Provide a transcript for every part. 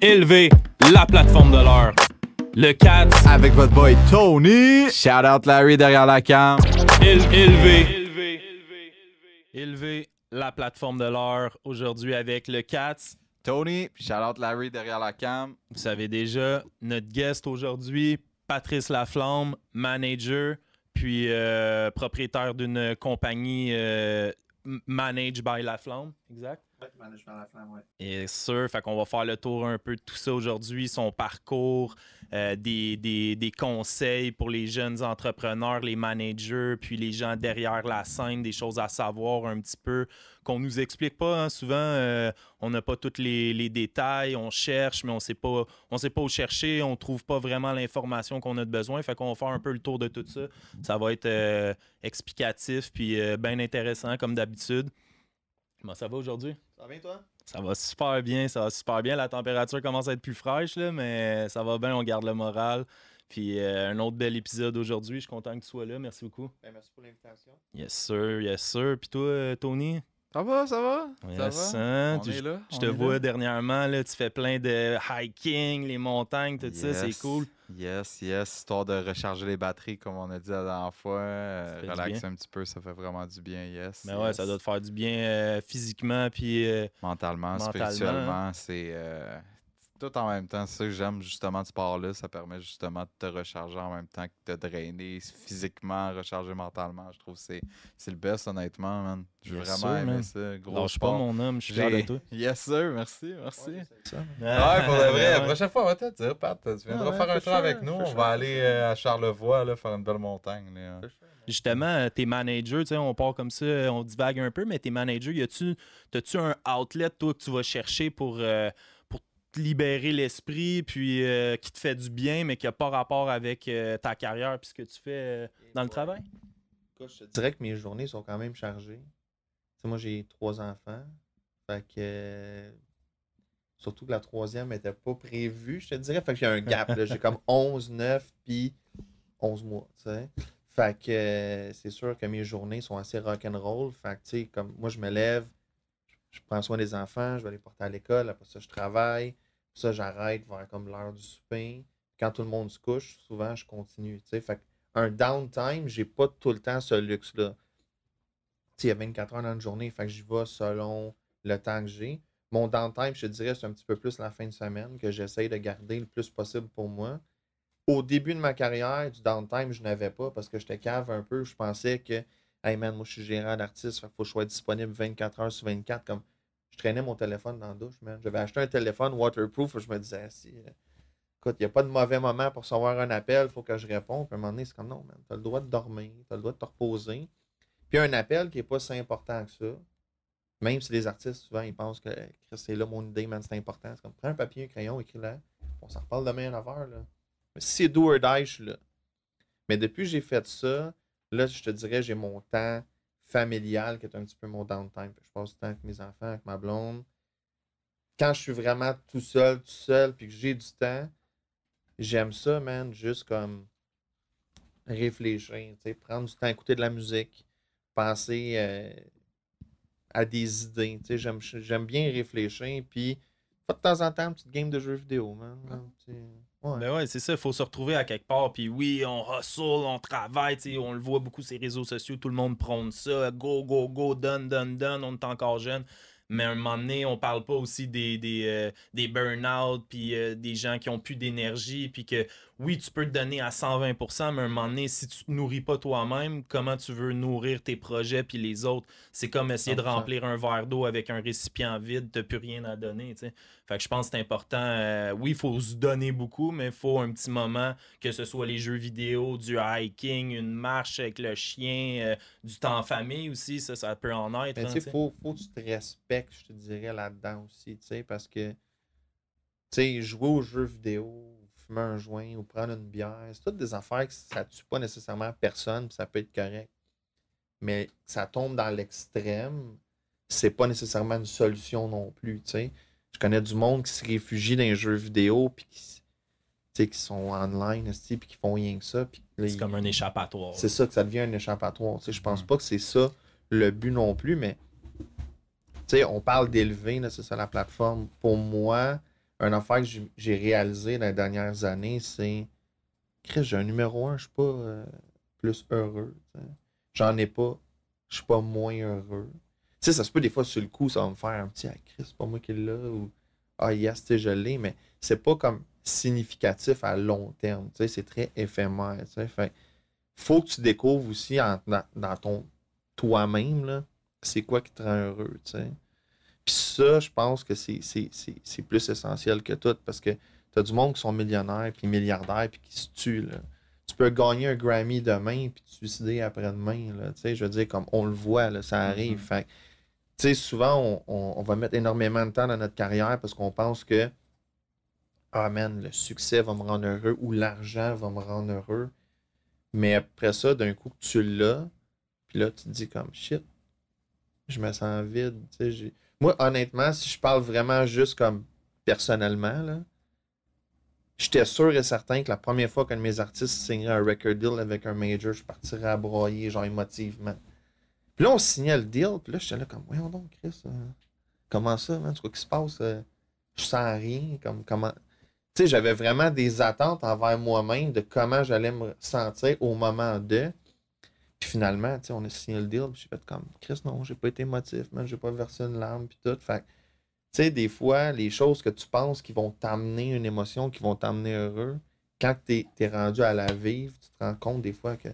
Élever la plateforme de l'heure. Le 4. Avec votre boy Tony. Shout out Larry derrière la cam. Élever la plateforme de l'heure. Aujourd'hui avec le 4. Tony, shout out Larry derrière la cam. Vous savez déjà, notre guest aujourd'hui, Patrice Laflamme, manager, puis propriétaire d'une compagnie Managed by Laflamme, exact? Oui, Managed by Laflamme, oui. Et sûr, fait qu'on va faire le tour un peu de tout ça aujourd'hui, son parcours, des conseils pour les jeunes entrepreneurs, les managers, puis les gens derrière la scène, des choses à savoir un petit peu qu'on nous explique pas. Hein. Souvent, on n'a pas tous les détails, on cherche, mais on sait pas où chercher, on trouve pas vraiment l'information qu'on a de besoin. Fait qu'on va faire un peu le tour de tout ça. Ça va être explicatif puis bien intéressant comme d'habitude. Comment ça va aujourd'hui? Ça va bien, toi? Ça va super bien. La température commence à être plus fraîche, là, mais ça va bien, on garde le moral. Puis un autre bel épisode aujourd'hui. Je suis content que tu sois là. Merci beaucoup. Ben, merci pour l'invitation. Yes, sir. Puis toi, Tony? Ça va? Yes, ça va? hein? On est là. Je te vois dernièrement, là, tu fais plein de hiking, les montagnes, tout ça, c'est cool. Yes, histoire de recharger les batteries, comme on a dit la dernière fois. Ça fait Relaxer un petit peu, ça fait vraiment du bien, yes. Mais ouais, ça doit te faire du bien physiquement, puis Mentalement, spirituellement, c'est tout en même temps. C'est ça que j'aime justement de sport-là. Ça permet justement de te recharger en même temps que de te drainer physiquement, recharger mentalement. Je trouve que c'est le best, honnêtement, man. J'ai vraiment aimé ça. Gros lâche sport. pas, mon homme, je suis fier de toi. Yes, sir. Merci. Ouais, ça. Ouais, pour de vrai. La prochaine fois, on va te dire, Pat, tu viendras faire un tour avec nous. On va aller à Charlevoix, là, faire une belle montagne. Là. Justement, tes managers, tu sais, on part comme ça, on divague un peu, mais tes managers, t'as-tu un outlet, toi, que tu vas chercher pour te libérer l'esprit, puis qui te fait du bien, mais qui n'a pas rapport avec ta carrière puis ce que tu fais dans le travail? Écoute, je te dirais que mes journées sont quand même chargées. Tu sais, moi, j'ai 3 enfants. Fait que... surtout que la troisième n'était pas prévue, je te dirais. Fait que j'ai un gap. Là. J'ai comme 11, 9, puis 11 mois, tu sais. Fait que c'est sûr que mes journées sont assez rock'n'roll. Fait que, tu sais, comme moi, je me lève, je prends soin des enfants, je vais les porter à l'école, après ça, je travaille, puis ça, j'arrête vers comme l'heure du souper. Quand tout le monde se couche, souvent, je continue, tu sais. Fait qu'un downtime, j'ai pas tout le temps ce luxe-là. Tu sais, il y a 24 heures dans une journée, fait que j'y vais selon le temps que j'ai. Mon downtime, je te dirais, c'est un petit peu plus la fin de semaine que j'essaye de garder le plus possible pour moi. Au début de ma carrière, du downtime, je n'avais pas parce que j'étais cave un peu. Je pensais que, hey man, moi je suis gérant d'artiste, il faut que je sois disponible 24 heures sur 24. Comme je traînais mon téléphone dans la douche, man. J'avais acheté un téléphone waterproof, je me disais, si, écoute, il n'y a pas de mauvais moment pour recevoir un appel, il faut que je réponde. Puis à un moment donné, c'est comme non, man, tu as le droit de dormir, tu as le droit de te reposer. Puis un appel qui n'est pas si important que ça. Même si les artistes, souvent, ils pensent que c'est là mon idée, man, c'est important. C'est comme prends un papier, un crayon, écris-le. On s'en reparle demain à 9h, là. Mais si c'est do or die, je suis là. Mais depuis que j'ai fait ça, là, je te dirais, j'ai mon temps familial qui est un petit peu mon downtime. Je passe du temps avec mes enfants, avec ma blonde. Quand je suis vraiment tout seul, puis que j'ai du temps, j'aime ça, man, juste comme réfléchir, tu sais, prendre du temps, écouter de la musique, penser à des idées. Tu sais, j'aime bien réfléchir, puis pas de temps en temps, une petite game de jeux vidéo, man. Ouais. Ben ouais, c'est ça, il faut se retrouver à quelque part. Puis oui, on hustle, on travaille, on le voit beaucoup sur les réseaux sociaux, tout le monde prône ça. Go, done, on est encore jeune. Mais à un moment donné, on parle pas aussi des burn-out, puis des gens qui ont plus d'énergie, puis que oui, tu peux te donner à 120%, mais à un moment donné, si tu te nourris pas toi-même, comment tu veux nourrir tes projets puis les autres? C'est comme essayer de 100%. remplir un verre d'eau avec un récipient vide, t'as plus rien à donner, tu sais. Fait que je pense que c'est important. Oui, il faut se donner beaucoup, mais il faut un petit moment, que ce soit les jeux vidéo, du hiking, une marche avec le chien, du temps en famille aussi, ça peut en être. Mais hein, tu sais, faut que tu te respectes, je te dirais, là-dedans aussi, tu sais, parce que, tu sais, jouer aux jeux vidéo, ou fumer un joint, ou prendre une bière, c'est toutes des affaires que ça tue pas nécessairement personne, puis ça peut être correct. Mais que ça tombe dans l'extrême, c'est pas nécessairement une solution non plus, tu sais. Je connais du monde qui se réfugie dans les jeux vidéo, puis qui sont online, puis qui font rien que ça. Puis là, C'est comme un échappatoire. c'est ça que ça devient un échappatoire. Tu sais, je pense pas que c'est ça le but non plus, mais tu sais, on parle d'élever, là, c'est ça la plateforme. Pour moi, une affaire que j'ai réalisé dans les dernières années, c'est Chris, j'ai un numéro 1, je suis pas plus heureux. T'sais. J'en ai pas, je suis pas moins heureux. Tu sais, ça se peut des fois sur le coup, ça va me faire un petit ah, Chris, c'est pas moi qui l'ai ou ah yes, tu sais, je l'ai, mais c'est pas comme significatif à long terme. Tu sais, c'est très éphémère. Tu sais. Fait faut que tu découvres aussi dans ton toi-même, là, c'est quoi qui te rend heureux. Tu sais. Puis ça, je pense que c'est plus essentiel que tout parce que t'as du monde qui sont millionnaires puis milliardaires puis qui se tuent. Là. Tu peux gagner un Grammy demain puis te suicider après-demain. Là, tu sais, je veux dire, comme on le voit, là, ça arrive. Fait que, tu sais, souvent, on va mettre énormément de temps dans notre carrière parce qu'on pense que ah man, le succès va me rendre heureux ou l'argent va me rendre heureux. Mais après ça, d'un coup que tu l'as, puis là, tu te dis comme shit, je me sens vide. Tu sais, moi, honnêtement, si je parle vraiment juste comme personnellement, là, j'étais sûr et certain que la première fois qu'un de mes artistes signerait un record deal avec un major, je partirais à broyer, genre émotivement. Puis là, on signait le deal, puis là, j'étais là comme, voyons donc, Chris, comment ça, man? C'est quoi qui se passe? Je sens rien, comme, comment... Tu sais, j'avais vraiment des attentes envers moi-même de comment j'allais me sentir au moment de. Puis finalement, tu sais, on a signé le deal, puis j'ai fait comme, Chris, non, j'ai pas été émotif, man, j'ai pas versé une larme, puis tout. Fait tu sais, des fois, les choses que tu penses qui vont t'amener une émotion, qui vont t'amener heureux, quand t'es rendu à la vivre, tu te rends compte des fois que,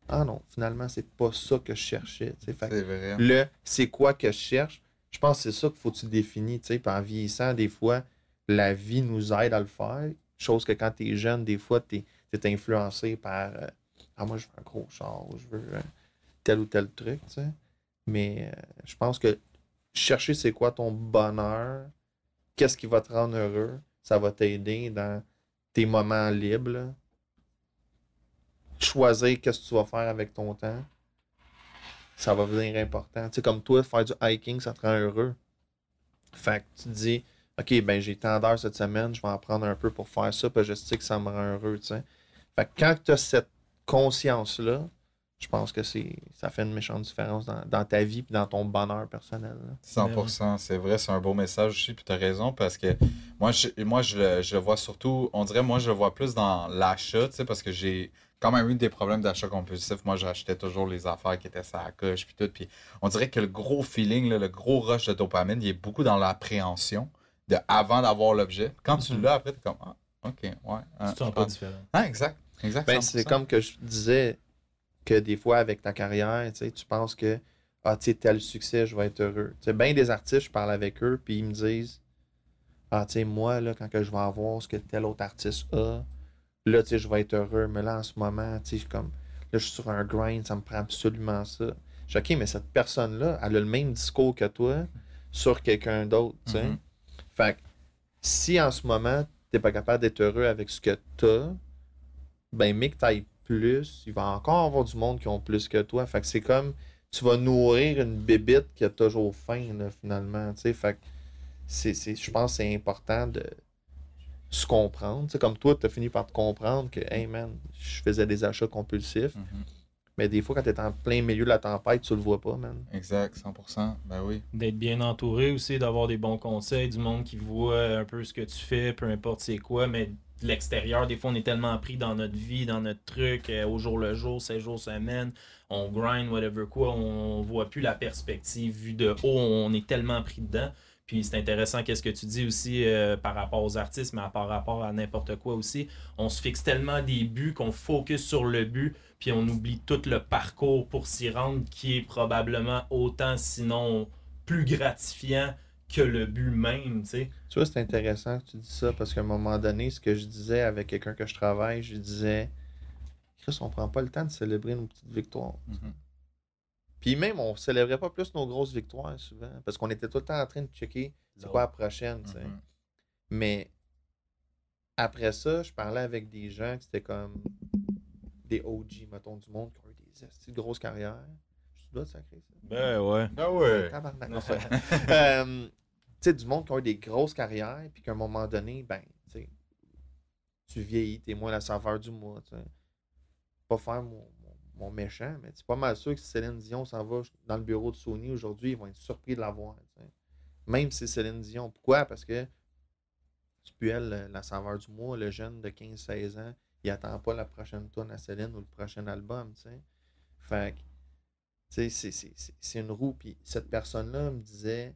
ah non, finalement, c'est pas ça que je cherchais. Tu sais. Fait C'est vrai. c'est quoi que je cherche? Je pense que c'est ça qu'il faut que tu définis. Tu sais. Puis en vieillissant, des fois, la vie nous aide à le faire. Chose que quand tu es jeune, des fois, tu es influencé par ah, moi, je veux un gros char, je veux tel ou tel truc. Tu sais. Mais je pense que chercher c'est quoi ton bonheur, qu'est-ce qui va te rendre heureux, ça va t'aider dans tes moments libres. Là. Choisir qu'est-ce que tu vas faire avec ton temps, ça va devenir important. Tu sais, comme toi, faire du hiking, ça te rend heureux. Fait que tu te dis, OK, ben j'ai tant d'heures cette semaine, je vais en prendre un peu pour faire ça, puis je sais que ça me rend heureux, tu sais. Fait que quand tu as cette conscience-là, je pense que ça fait une méchante différence dans ta vie et dans ton bonheur personnel. Là. 100%, c'est vrai, c'est un beau message aussi, puis tu as raison, parce que je le vois surtout, on dirait, moi, je le vois plus dans l'achat, tu sais, parce que j'ai quand même eu des problèmes d'achat compulsif. Moi, j'achetais toujours les affaires qui étaient sur la coche, puis tout, puis on dirait que le gros feeling, là, le gros rush de dopamine, il est beaucoup dans l'appréhension de avant d'avoir l'objet. Quand tu l'as, après, tu es comme, ah, ok, ouais. Tu te sens pas différent. Ah, exact, Ben, c'est comme que je disais que des fois, avec ta carrière, tu penses que ah, tu sais, tel succès, je vais être heureux. Tu sais, bien des artistes, je parle avec eux, puis ils me disent ah, tu sais, moi, là, quand que je vais avoir ce que tel autre artiste a, là, tu sais, je vais être heureux. Mais là, en ce moment, tu sais, comme, là, je suis sur un grind, ça me prend absolument ça. Je dis, OK, mais cette personne-là, elle a le même discours que toi sur quelqu'un d'autre, tu sais. Fait que, si en ce moment, t'es pas capable d'être heureux avec ce que t'as, ben, mais que t'ailles plus, il va encore avoir du monde qui ont plus que toi. Fait que c'est comme, tu vas nourrir une bébite qui a toujours faim, là, finalement, tu sais. Fait que, je pense que c'est important de se comprendre. Tu sais, comme toi, tu as fini par te comprendre que, hey man, je faisais des achats compulsifs. Mais des fois, quand tu es en plein milieu de la tempête, tu le vois pas, man. Exact, 100%. Ben oui. D'être bien entouré aussi, d'avoir des bons conseils, du monde qui voit un peu ce que tu fais, peu importe c'est quoi, mais de l'extérieur, des fois, on est tellement pris dans notre vie, dans notre truc, au jour le jour, 7 jours semaine, on grind, whatever quoi, on voit plus la perspective vue de haut, on est tellement pris dedans. Puis c'est intéressant qu'est-ce que tu dis aussi par rapport aux artistes, mais par rapport à n'importe quoi aussi. On se fixe tellement des buts qu'on focus sur le but, puis on oublie tout le parcours pour s'y rendre, qui est probablement autant, sinon plus gratifiant que le but même, tu sais. Tu vois, c'est intéressant que tu dis ça, parce qu'à un moment donné, ce que je disais avec quelqu'un que je travaille, je disais, Chris, on prend pas le temps de célébrer nos petites victoires. Puis même, on célébrait pas plus nos grosses victoires souvent, parce qu'on était tout le temps en train de checker c'est quoi la prochaine, tu sais. Mais après ça, je parlais avec des gens qui étaient comme des OG, mettons, du monde, qui ont eu des grosses carrières. Je dois te sacrer ça. Ben ouais. Ah ouais. Tabarnak. Tu sais, du monde qui ont eu des grosses carrières, puis qu'à un moment donné, ben, tu sais, tu vieillis, t'es moins la saveur du mois, tu sais. Pas faire mon méchant, mais c'est pas mal sûr que si Céline Dion s'en va dans le bureau de Sony aujourd'hui, ils vont être surpris de la voir. T'sais. Même si c'est Céline Dion. Pourquoi? Parce que Tu puelles la saveur du mois, le jeune de 15-16 ans, il attend pas la prochaine tourne à Céline ou le prochain album, tu sais. Fait que, tu sais, c'est une roue. Puis cette personne-là me disait,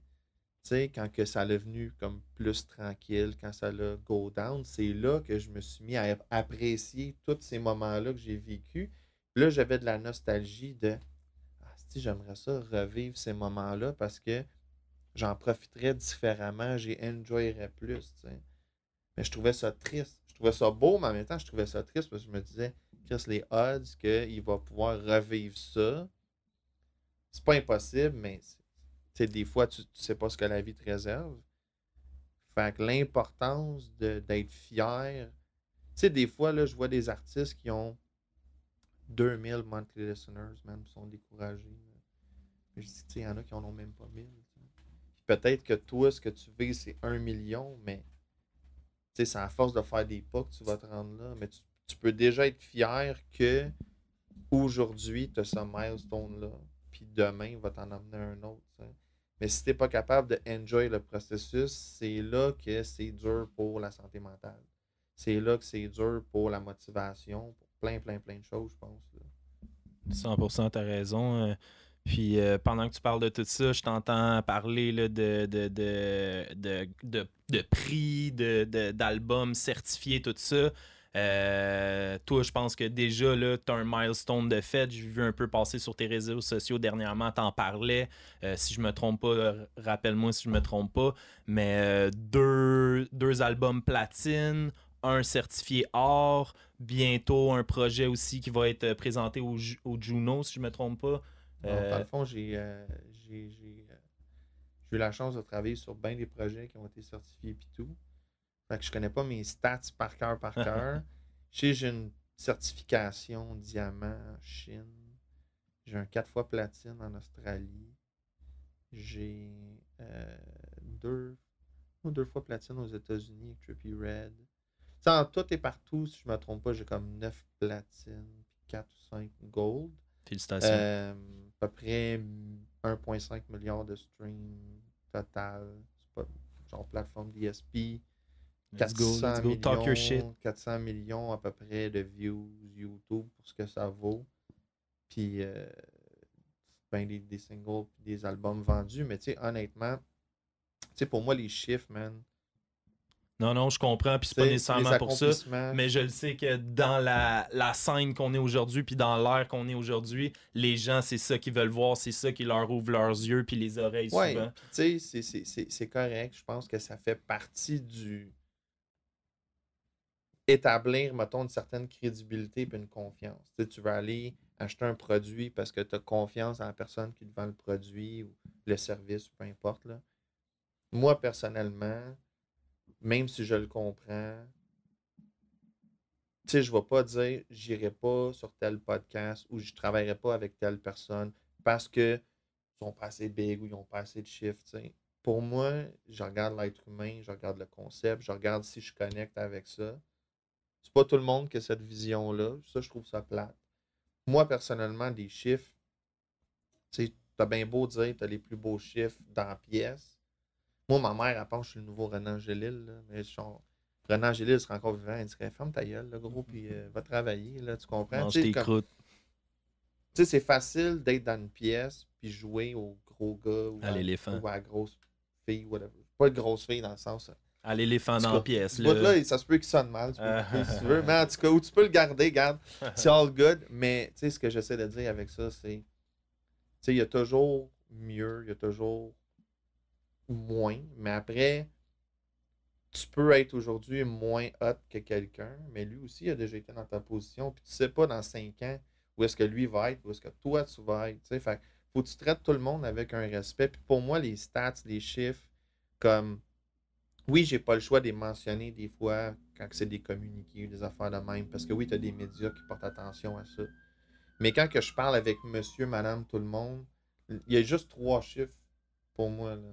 tu sais, quand que ça l'a venu comme plus tranquille, quand ça l'a go down, c'est là que je me suis mis à apprécier tous ces moments-là que j'ai vécu. Là, j'avais de la nostalgie de, ah, si j'aimerais ça revivre ces moments-là parce que j'en profiterais différemment, j'y enjoyerais plus, tu sais. Mais je trouvais ça triste. Je trouvais ça beau, mais en même temps, je trouvais ça triste parce que je me disais, Chris, les odds qu'il va pouvoir revivre ça, c'est pas impossible, mais des fois, tu sais pas ce que la vie te réserve. Fait que l'importance d'être fier. Tu sais, des fois, là, je vois des artistes qui ont 2000 monthly listeners, man, ils sont découragés. Mais je dis, tu sais, il y en a qui en ont même pas 1000. Peut-être que toi, ce que tu veux, c'est 1 million, mais tu sais, c'est à force de faire des pas que tu vas te rendre là. Mais tu peux déjà être fier que aujourd'hui, tu as ce milestone-là. Puis demain, il va t'en amener un autre. T'sais. Mais si tu n'es pas capable de enjoy le processus, c'est là que c'est dur pour la santé mentale. C'est là que c'est dur pour la motivation, pour plein de choses, je pense. Là. 100%, t'as raison. Puis pendant que tu parles de tout ça, je t'entends parler là, de prix, d'albums certifiés, tout ça. Toi, je pense que déjà, tu as un milestone de fait. J'ai vu un peu passer sur tes réseaux sociaux dernièrement, t'en parlais. Si je me trompe pas, rappelle-moi si je me trompe pas. Mais deux albums platine, un certifié or, bientôt un projet aussi qui va être présenté au Juno, si je me trompe pas. Dans le fond, j'ai eu la chance de travailler sur bien des projets qui ont été certifiés et tout. Fait que je connais pas mes stats par cœur. J'ai une certification diamant en Chine. J'ai un 4 fois platine en Australie. J'ai deux fois platine aux États-Unis avec Trippie Red. T'sais, en tout et partout, si je me trompe pas, j'ai comme 9 platines puis 4 ou 5 gold. Félicitations. À peu près 1,5 milliard de streams total. C'est pas genre plateforme DSP. Let's go. Talk your shit. 400 millions à peu près de views YouTube pour ce que ça vaut. Puis ben des singles puis des albums vendus. Mais tu sais, honnêtement, tu sais, pour moi, les chiffres, man. Non, je comprends, puis c'est pas nécessairement pour ça, mais je le sais que dans la scène qu'on est aujourd'hui, puis dans l'ère qu'on est aujourd'hui, les gens, c'est ça qu'ils veulent voir, c'est ça qui leur ouvre leurs yeux puis les oreilles souvent. Tu sais, c'est correct, je pense que ça fait partie du établir, mettons, une certaine crédibilité et une confiance. Tu vas aller acheter un produit parce que tu as confiance en la personne qui te vend le produit ou le service, peu importe. Là. Moi, personnellement, même si je le comprends, tu sais, je ne vais pas dire j'irai pas sur tel podcast ou je ne travaillerai pas avec telle personne parce que sont pas assez big ou ils n'ont pas assez de chiffres. T'sais. Pour moi, je regarde l'être humain, je regarde le concept, je regarde si je connecte avec ça. C'est pas tout le monde qui a cette vision-là. Ça, je trouve ça plate. Moi, personnellement, des chiffres, tu sais, t'as bien beau dire t'as les plus beaux chiffres dans la pièce. Moi, ma mère, elle pense que je suis le nouveau Renan Angélil. Là, mais genre, Renan Angélil serait encore vivant, il dirait ferme ta gueule, là, gros, puis va travailler, là, tu comprends? Mange tes croûtes. Tu sais, c'est facile d'être dans une pièce puis jouer au gros gars ou à l'éléphant. Ou à la grosse fille, whatever. Pas de grosse fille dans le sens. À l'éléphant dans la pièce. Là, ça se peut qu'il sonne mal, tu peux l'écouter si tu veux. Mais en tout cas, où tu peux le garder, garde. C'est all good. Mais tu sais, ce que j'essaie de dire avec ça, c'est. Tu sais, il y a toujours mieux, il y a toujours moins. Mais après, tu peux être aujourd'hui moins hot que quelqu'un, mais lui aussi a déjà été dans ta position. Puis tu sais pas dans 5 ans où est-ce que lui va être, où est-ce que toi tu vas être. T'sais. Fait faut que tu traites tout le monde avec un respect. Puis pour moi, les stats, les chiffres, comme oui, j'ai pas le choix de les mentionner des fois quand c'est des communiqués ou des affaires de même. Parce que oui, tu as des médias qui portent attention à ça. Mais quand que je parle avec monsieur, madame, tout le monde, il y a juste 3 chiffres pour moi. Tu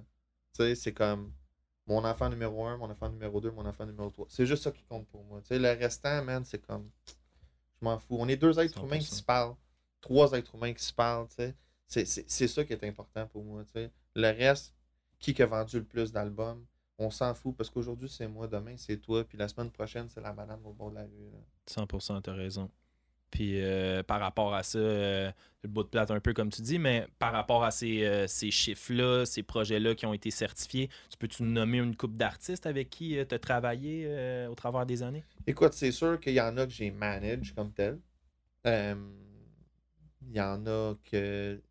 sais, c'est comme mon enfant numéro 1, mon enfant numéro 2, mon enfant numéro 3. C'est juste ça qui compte pour moi. Tu sais, le restant, man, c'est comme. Je m'en fous. On est 2 êtres humains qui se parlent. 3 êtres humains qui se parlent. Tu sais. C'est ça qui est important pour moi. Tu sais. Le reste, qui a vendu le plus d'albums? On s'en fout parce qu'aujourd'hui, c'est moi, demain, c'est toi, puis la semaine prochaine, c'est la madame au bord de la rue. Là. 100%, t'as raison. Puis par rapport à ça, le bout de plate un peu comme tu dis, mais par rapport à ces chiffres-là, ces projets-là qui ont été certifiés, peux-tu nous nommer une couple d'artistes avec qui tu as travaillé au travers des années? Écoute, c'est sûr qu'il y en a que j'ai manage comme tel. Il y en a que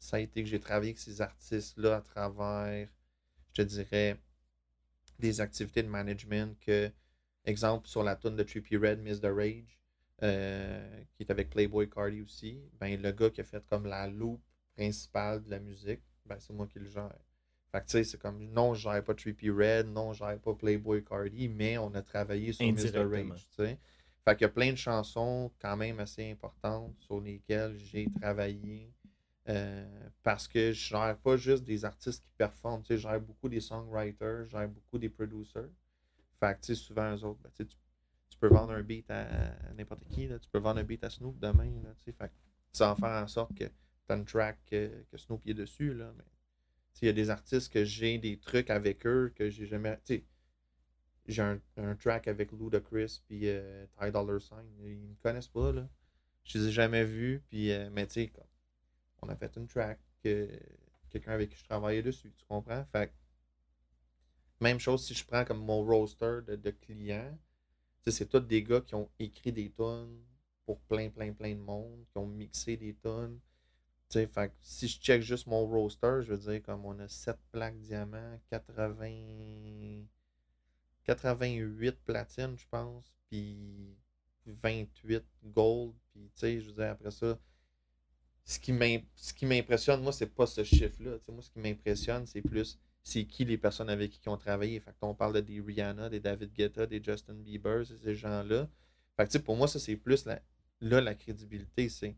ça a été que j'ai travaillé avec ces artistes-là à travers, je te dirais, des activités de management que, exemple, sur la tune de Trippie Redd, Miss the Rage, qui est avec Playboi Carti aussi, ben le gars qui a fait comme la loupe principale de la musique, ben c'est moi qui le gère. Fait que tu sais, c'est comme, non, je gère pas Trippie Redd, non, je gère pas Playboi Carti, mais on a travaillé sur Miss the Rage, tu sais. Fait qu'il y a plein de chansons quand même assez importantes sur lesquelles j'ai travaillé. Parce que je gère pas juste des artistes qui performent, tu sais, je gère beaucoup des songwriters, je gère beaucoup des producers. Fait que, tu sais, souvent, eux autres, ben, tu peux vendre un beat à n'importe qui, là. Tu peux vendre un beat à Snoop demain, là, tu sais. Fait que ça va faire en sorte que tu as une track que Snoop est dessus, là. Mais, il y a des artistes que j'ai des trucs avec eux que j'ai jamais, tu sais, j'ai un track avec Ludacris puis Ty Dolla $ign. Ils me connaissent pas, là. Je les ai jamais vus, puis, mais tu sais, on a fait une track que quelqu'un avec qui je travaillais dessus, tu comprends? Fait que, même chose si je prends comme mon roster de clients, c'est tous des gars qui ont écrit des tonnes pour plein de monde, qui ont mixé des tonnes. Fait que si je check juste mon roster, je veux dire comme on a 7 plaques diamants, 88 platines, je pense, puis 28 gold, puis tu sais, je veux dire, après ça, ce qui m'impressionne, moi, c'est pas ce chiffre-là. Moi, ce qui m'impressionne, c'est plus c'est qui les personnes avec qui ils ont travaillé. Fait que on parle de des Rihanna, des David Guetta, des Justin Bieber, c'est ces gens-là. Fait que pour moi, ça, c'est plus la crédibilité, c'est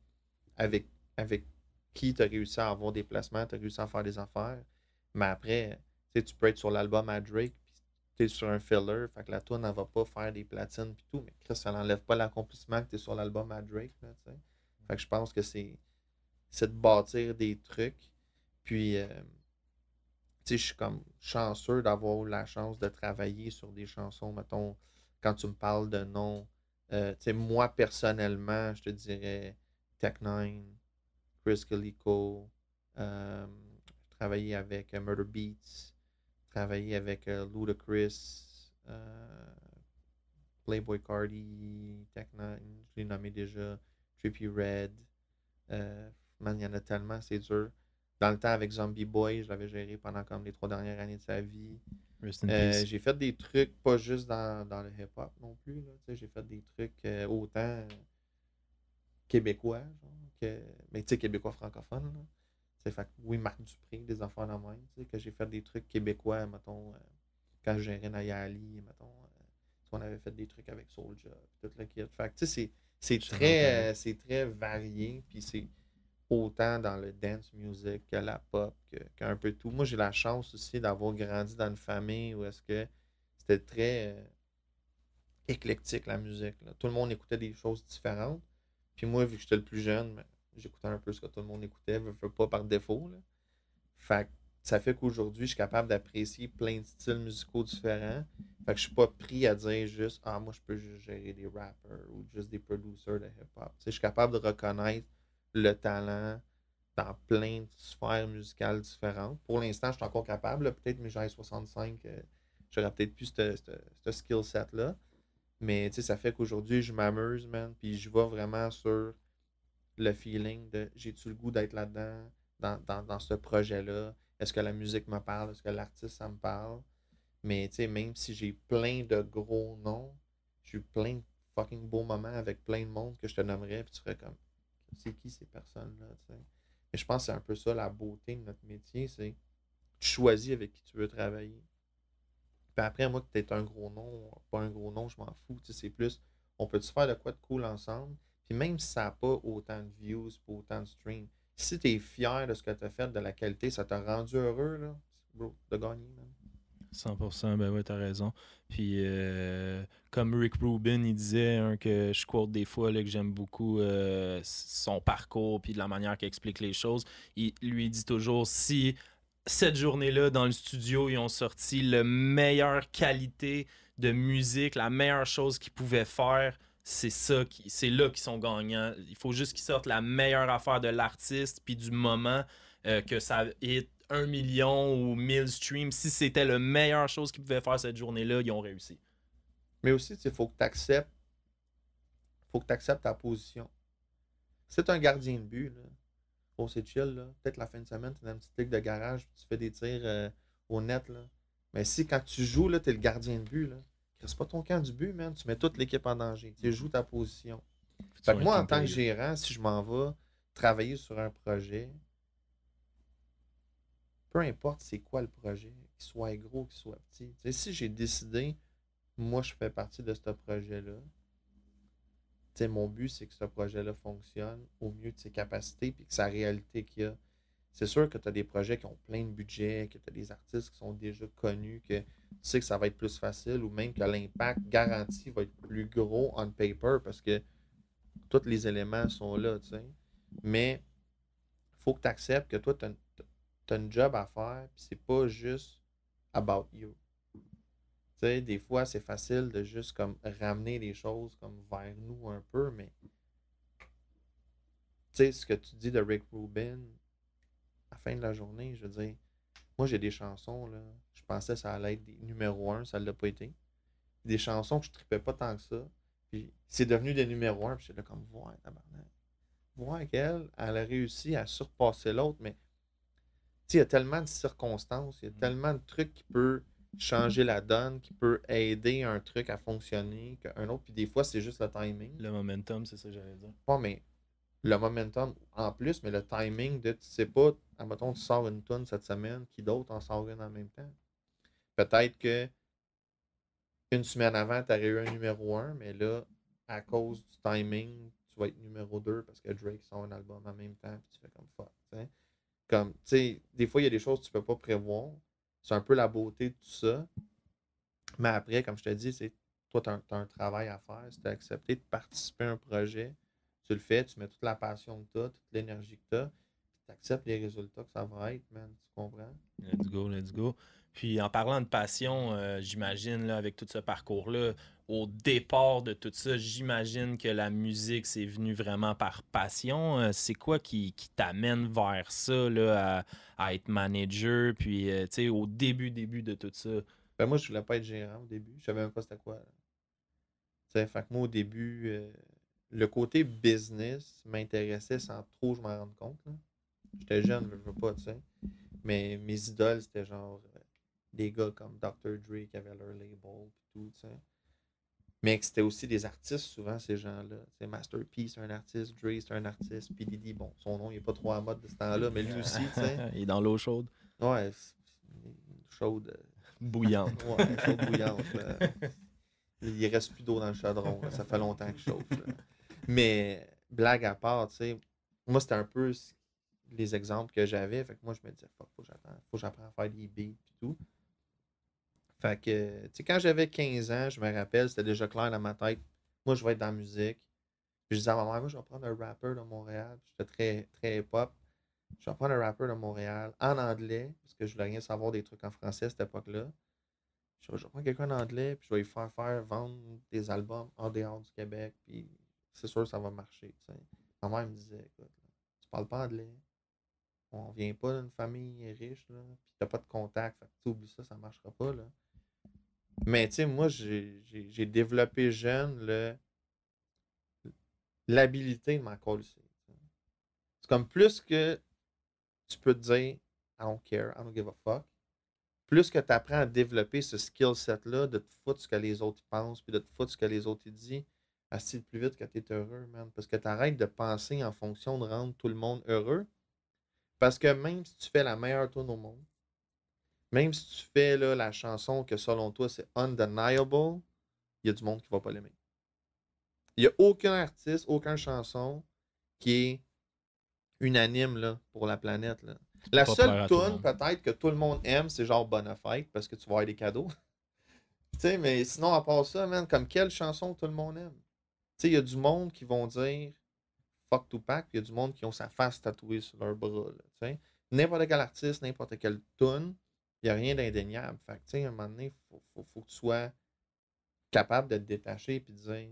avec, avec qui tu as réussi à avoir des placements, tu as réussi à faire des affaires. Mais après, tu peux être sur l'album à Drake, puis tu es sur un filler, fait que la tune n'en va pas faire des platines, puis tout. Mais Chris, ça n'enlève pas l'accomplissement que tu es sur l'album à Drake. Là, fait que je pense que c'est de bâtir des trucs. Puis, tu sais, je suis comme chanceux d'avoir eu la chance de travailler sur des chansons. Mettons, quand tu me parles de noms, tu sais, moi, personnellement, je te dirais Tech9, Chris Calico, travaillé avec Murder Beats, travaillé avec Ludacris, Playboi Carti, Tech9, je l'ai nommé déjà, Trippie Redd. Man, il y en a tellement, c'est dur. Dans le temps, avec Zombie Boy, je l'avais géré pendant comme les 3 dernières années de sa vie. J'ai fait des trucs, pas juste dans le hip-hop non plus. Là, j'ai fait des trucs autant québécois, genre, mais tu sais, québécois francophones. Fait que, oui, Marc Dupré, des enfants de même, que j'ai fait des trucs québécois, mettons, quand je gérais Naya Ali, mettons, on avait fait des trucs avec Soulja, tout le kit. Fait que, tu sais, c'est très varié, puis c'est autant dans le dance music que la pop, qu'un peu tout. Moi, j'ai la chance aussi d'avoir grandi dans une famille où est-ce que c'était très éclectique la musique. Là. Tout le monde écoutait des choses différentes. Puis moi, vu que j'étais le plus jeune, ben, j'écoutais un peu ce que tout le monde écoutait, pas par défaut. Là. Fait que ça fait qu'aujourd'hui, je suis capable d'apprécier plein de styles musicaux différents. Fait que je suis pas pris à dire juste ah moi je peux juste gérer des rappers ou juste des producers de hip-hop. Je suis capable de reconnaître le talent dans plein de sphères musicales différentes. Pour l'instant, je suis encore capable. Peut-être mes j'ai 65, j'aurais peut-être plus ce skill set-là. Mais ça fait qu'aujourd'hui, je m'amuse, man. Puis je vais vraiment sur le feeling de j'ai-tu le goût d'être là-dedans, dans ce projet-là. Est-ce que la musique me parle? Est-ce que l'artiste, ça me parle? Mais même si j'ai plein de gros noms, j'ai eu plein de fucking beaux moments avec plein de monde que je te nommerais, puis tu serais comme, c'est qui ces personnes-là? T'sais? Mais je pense que c'est un peu ça la beauté de notre métier, c'est tu choisis avec qui tu veux travailler. Puis après, moi, que tu es un gros nom, pas un gros nom, je m'en fous. C'est plus, on peut-tu faire de quoi de cool ensemble? Puis même si ça n'a pas autant de views, pas autant de streams, si tu es fier de ce que tu as fait, de la qualité, ça t'a rendu heureux, là, bro, de gagner, man. 100%, ben ouais, t'as raison. Puis, comme Rick Rubin, il disait, que je quote des fois, là, que j'aime beaucoup son parcours, puis de la manière qu'il explique les choses. Lui, il dit toujours, si cette journée-là, dans le studio, ils ont sorti la meilleure qualité de musique, la meilleure chose qu'ils pouvaient faire. C'est c'est là qu'ils sont gagnants. Il faut juste qu'ils sortent la meilleure affaire de l'artiste puis du moment, que ça hit 1 million ou 1000 streams. Si c'était la meilleure chose qu'ils pouvaient faire cette journée-là, ils ont réussi. Mais aussi, il faut que tu acceptes. Faut que tu acceptes ta position. Si tu un gardien de but, là, oh, c'est chill, là. Peut-être la fin de semaine, tu es dans une petite ligue de garage, puis tu fais des tirs au net, là. Mais si quand tu joues, tu es le gardien de but, là, c'est pas ton camp du but, man. Tu mets toute l'équipe en danger. Tu joues ta position. Fait que moi, en tant que gérant, si je m'en vais travailler sur un projet, peu importe c'est quoi le projet, qu'il soit gros, qu'il soit petit. T'sais, si j'ai décidé, moi, je fais partie de ce projet-là, mon but, c'est que ce projet-là fonctionne au mieux de ses capacités et que sa réalité qu'il y a. C'est sûr que tu as des projets qui ont plein de budget, que tu as des artistes qui sont déjà connus, que tu sais que ça va être plus facile ou même que l'impact garanti va être plus gros on paper parce que tous les éléments sont là, tu sais. Mais il faut que tu acceptes que toi, tu as une job à faire, puis c'est pas juste about you. Tu sais, des fois, c'est facile de juste comme ramener les choses comme vers nous un peu, mais tu sais, ce que tu dis de Rick Rubin, à la fin de la journée, je veux dire, moi j'ai des chansons, là, je pensais que ça allait être des numéros 1, ça ne l'a pas été. Des chansons que je tripais pas tant que ça, puis c'est devenu des numéros 1, puis j'étais là comme, voir, tabarnak. Voir qu'elle, elle a réussi à surpasser l'autre, mais il y a tellement de circonstances, il y a tellement de trucs qui peuvent changer la donne, qui peut aider un truc à fonctionner qu'un autre. Puis des fois, c'est juste le timing. Le momentum, c'est ça que j'allais dire. Pas, mais le momentum en plus, mais le timing de, tu sais pas, admettons, tu sors une tonne cette semaine, qui d'autre en sort une en même temps. Peut-être que une semaine avant, tu aurais eu un numéro 1, mais là, à cause du timing, tu vas être numéro 2 parce que Drake sort un album en même temps, puis tu fais comme fuck. T'sais. Comme, tu sais, des fois, il y a des choses que tu peux pas prévoir. C'est un peu la beauté de tout ça. Mais après, comme je te dis, c'est toi, tu as, un travail à faire. Si tu as accepté de participer à un projet, tu le fais, tu mets toute la passion que tu as, toute l'énergie que tu as, puis tu acceptes les résultats que ça va être, man. Tu comprends? Let's go, let's go. Puis en parlant de passion, j'imagine, là, avec tout ce parcours-là, au départ de tout ça, j'imagine que la musique, c'est venu vraiment par passion. C'est quoi qui t'amène vers ça, là, à être manager, puis, tu sais, au début de tout ça? Ben moi, je voulais pas être gérant au début. Je savais même pas c'était quoi. Tu sais, fait que moi, au début, le côté business m'intéressait sans trop je m'en rendre compte. J'étais jeune, je veux pas, tu sais. Mais mes idoles, c'était genre des gars comme Dr. Dre qui avaient leur label et tout, tu sais. Mais que c'était aussi des artistes, souvent, ces gens-là. C'est Master P, c'est un artiste, Dre, c'est un artiste, P. Diddy, bon, son nom, il n'est pas trop à mode de ce temps-là, mais lui aussi, tu sais. Il est dans l'eau chaude. Ouais, chaude. Bouillante. Ouais, chaude bouillante. Là. Il reste plus d'eau dans le chaudron, là. Ça fait longtemps que je chauffe. Là. Mais, blague à part, tu sais, moi, c'était un peu les exemples que j'avais. Fait que moi, je me disais, fuck, faut que j'apprenne à faire des beats et tout. Fait que, tu sais, quand j'avais 15 ans, je me rappelle, c'était déjà clair dans ma tête. Moi, je vais être dans la musique. Puis je disais à ma mère, moi, je vais prendre un rapper de Montréal. J'étais très, très hip-hop. Je vais prendre un rapper de Montréal en anglais, parce que je voulais rien savoir des trucs en français à cette époque-là. Je vais prendre quelqu'un en anglais, puis je vais lui faire vendre des albums en dehors du Québec, puis c'est sûr que ça va marcher. T'sais. Ma mère me disait, écoute, là, tu parles pas anglais, on vient pas d'une famille riche, là, puis t'as pas de contact, fait que tu oublies ça, ça marchera pas. Là. Mais tu sais, moi, j'ai développé jeune l'habilité de m'en coller. C'est comme plus que tu peux te dire I don't care, I don't give a fuck. Plus que tu apprends à développer ce skill set-là, de te foutre ce que les autres pensent, puis de te foutre ce que les autres disent, assez plus vite que tu es heureux, man. Parce que tu arrêtes de penser en fonction de rendre tout le monde heureux. Parce que même si tu fais la meilleure tune au monde, même si tu fais là, la chanson que selon toi c'est undeniable, il y a du monde qui va pas l'aimer. Il n'y a aucun artiste, aucune chanson qui est unanime là, pour la planète. Là. La seule tune peut-être que tout le monde aime, c'est genre Bonne Fête parce que tu vas avoir des cadeaux. Tu sais, mais sinon, à part ça, man, comme quelle chanson tout le monde aime? Tu sais, il y a du monde qui vont dire Fuck Tupac, puis il y a du monde qui ont sa face tatouée sur leur bras, là, tu sais. n'importe quel artiste, n'importe quelle tune, il n'y a rien d'indéniable. Fait que, tu sais, à un moment donné, faut que tu sois capable de te détacher et de dire,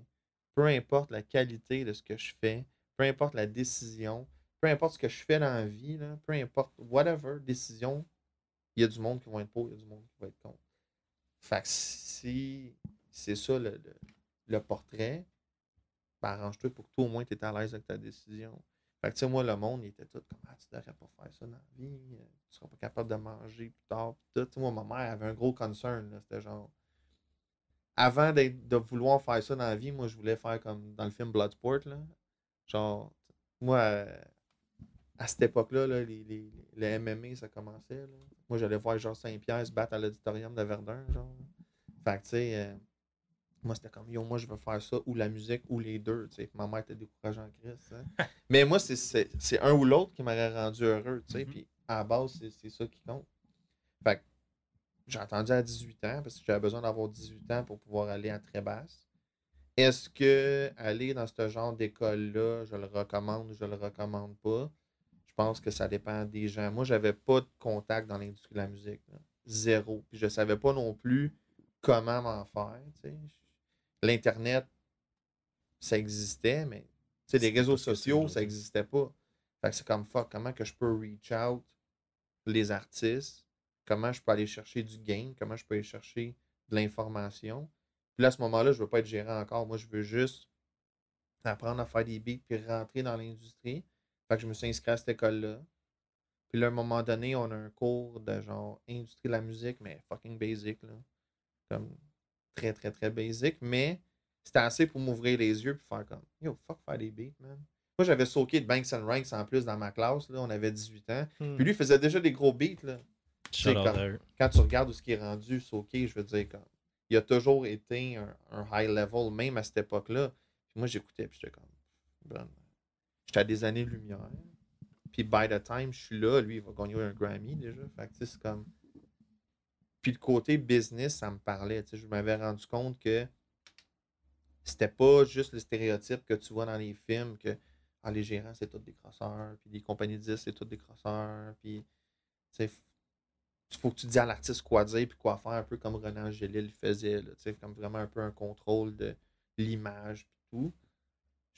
peu importe la qualité de ce que je fais, peu importe la décision, peu importe ce que je fais dans la vie, là, peu importe whatever décision, il y a du monde qui va être pour, il y a du monde qui va être contre. Fait que si c'est ça le portrait, ben arrange-toi pour que toi au moins tu es à l'aise avec ta décision. Fait que tu sais, moi, le monde, il était tout comme tu devrais pas faire ça dans la vie, tu seras pas capable de manger plus tard. Pis tout. Tu sais, moi, ma mère avait un gros concern. C'était genre. Avant de vouloir faire ça dans la vie, moi, je voulais faire comme dans le film Bloodsport. Là. Genre, moi, à cette époque-là, là, les MMA, ça commençait. Là. Moi, j'allais voir genre Saint-Pierre se battre à l'auditorium de Verdun. Genre. Fait que, tu sais, moi, c'était comme, yo, moi, je veux faire ça, ou la musique, ou les deux. Tu sais. Ma mère était décourageante en Christ. Hein. Mais moi, c'est un ou l'autre qui m'aurait rendu heureux. Tu sais. Puis, à la base, c'est ça qui compte. Fait que, j'ai attendu à 18 ans, parce que j'avais besoin d'avoir 18 ans pour pouvoir aller à très basse. Est-ce que aller dans ce genre d'école-là, je le recommande ou je le recommande pas? Je pense que ça dépend des gens. Moi, j'avais pas de contact dans l'industrie de la musique. Là. Zéro. Puis je savais pas non plus comment m'en faire. Tu sais. L'Internet, ça existait, mais tu sais, les C'était réseaux pas ce que c'est sociaux, ça aujourd'hui. existait pas. Fait que c'est comme fuck, comment que je peux reach out les artistes? Comment je peux aller chercher du gain? Comment je peux aller chercher de l'information? Puis là, à ce moment-là, je veux pas être gérant encore. Moi, je veux juste apprendre à faire des beats puis rentrer dans l'industrie. Fait que je me suis inscrit à cette école-là. Puis là, à un moment donné, on a un cours de genre industrie de la musique, mais fucking basic, là. Comme très, très, très basic. Mais c'était assez pour m'ouvrir les yeux puis faire comme yo, fuck faire des beats, man. Moi, j'avais soaké de Banks and Ranks en plus dans ma classe, là. On avait 18 ans. Puis lui, il faisait déjà des gros beats, là. Tu Shout sais, out comme à eux. quand tu regardes où ce qui est rendu, soaké, je veux dire, comme il a toujours été un high level, même à cette époque-là. Puis moi, j'écoutais, puis j'étais comme, bon, j'étais à des années-lumière. Puis by the time je suis là, lui, il va gagner un Grammy déjà. Fait que, tu sais, c'est comme. Puis le côté business, ça me parlait. Tu sais, je m'avais rendu compte que c'était pas juste le stéréotype que tu vois dans les films, que ah, les gérants, c'est tous des crosseurs, puis les compagnies de disques, c'est tous des crosseurs, puis tu sais, il faut que tu dis à l'artiste quoi dire puis quoi faire, un peu comme Renan Angélil le faisait, là, tu sais, comme vraiment un peu un contrôle de l'image puis tout.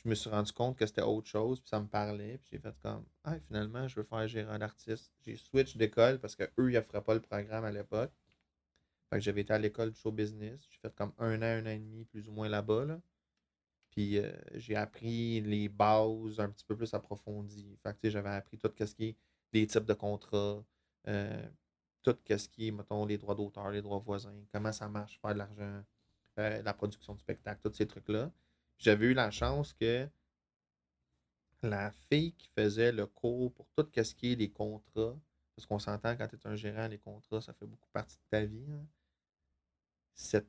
Je me suis rendu compte que c'était autre chose, puis ça me parlait, puis j'ai fait comme, ah, finalement, je veux faire gérant d'artiste. J'ai switch d'école parce qu'eux, ils n'offraient pas le programme à l'époque. Fait que j'avais été à l'école de show business. J'ai fait comme un an et demi, plus ou moins là-bas, là. Puis j'ai appris les bases un petit peu plus approfondies. Fait que, tu sais, j'avais appris tout ce qui est les types de contrats, euh, tout ce qui est, mettons, les droits d'auteur, les droits voisins, comment ça marche, faire de l'argent, la production de spectacle, tous ces trucs-là. Puis j'avais eu la chance que la fille qui faisait le cours pour tout ce qui est les contrats, parce qu'on s'entend quand tu es un gérant, les contrats, ça fait beaucoup partie de ta vie. Hein. Cette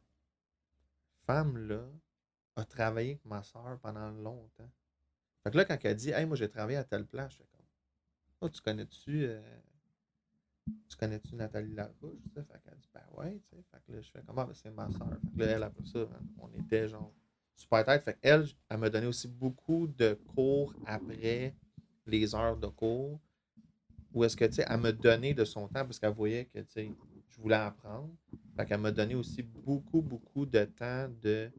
femme-là a travaillé avec ma soeur pendant longtemps. Fait que là, quand elle dit hey, moi j'ai travaillé à telle place, je fais comme oh, tu connais-tu Nathalie Larouche? Fait qu'elle dit ben ouais, tu sais. Fait que là, je fais comme ah, ben, c'est ma soeur. Fait que là, elle après ça, on était genre super tête. Fait qu'elle, elle m'a donné aussi beaucoup de cours après les heures de cours. Où est-ce que, tu sais, elle m'a donné de son temps parce qu'elle voyait que, tu sais, je voulais apprendre. Fait qu'elle m'a donné aussi beaucoup, beaucoup de temps de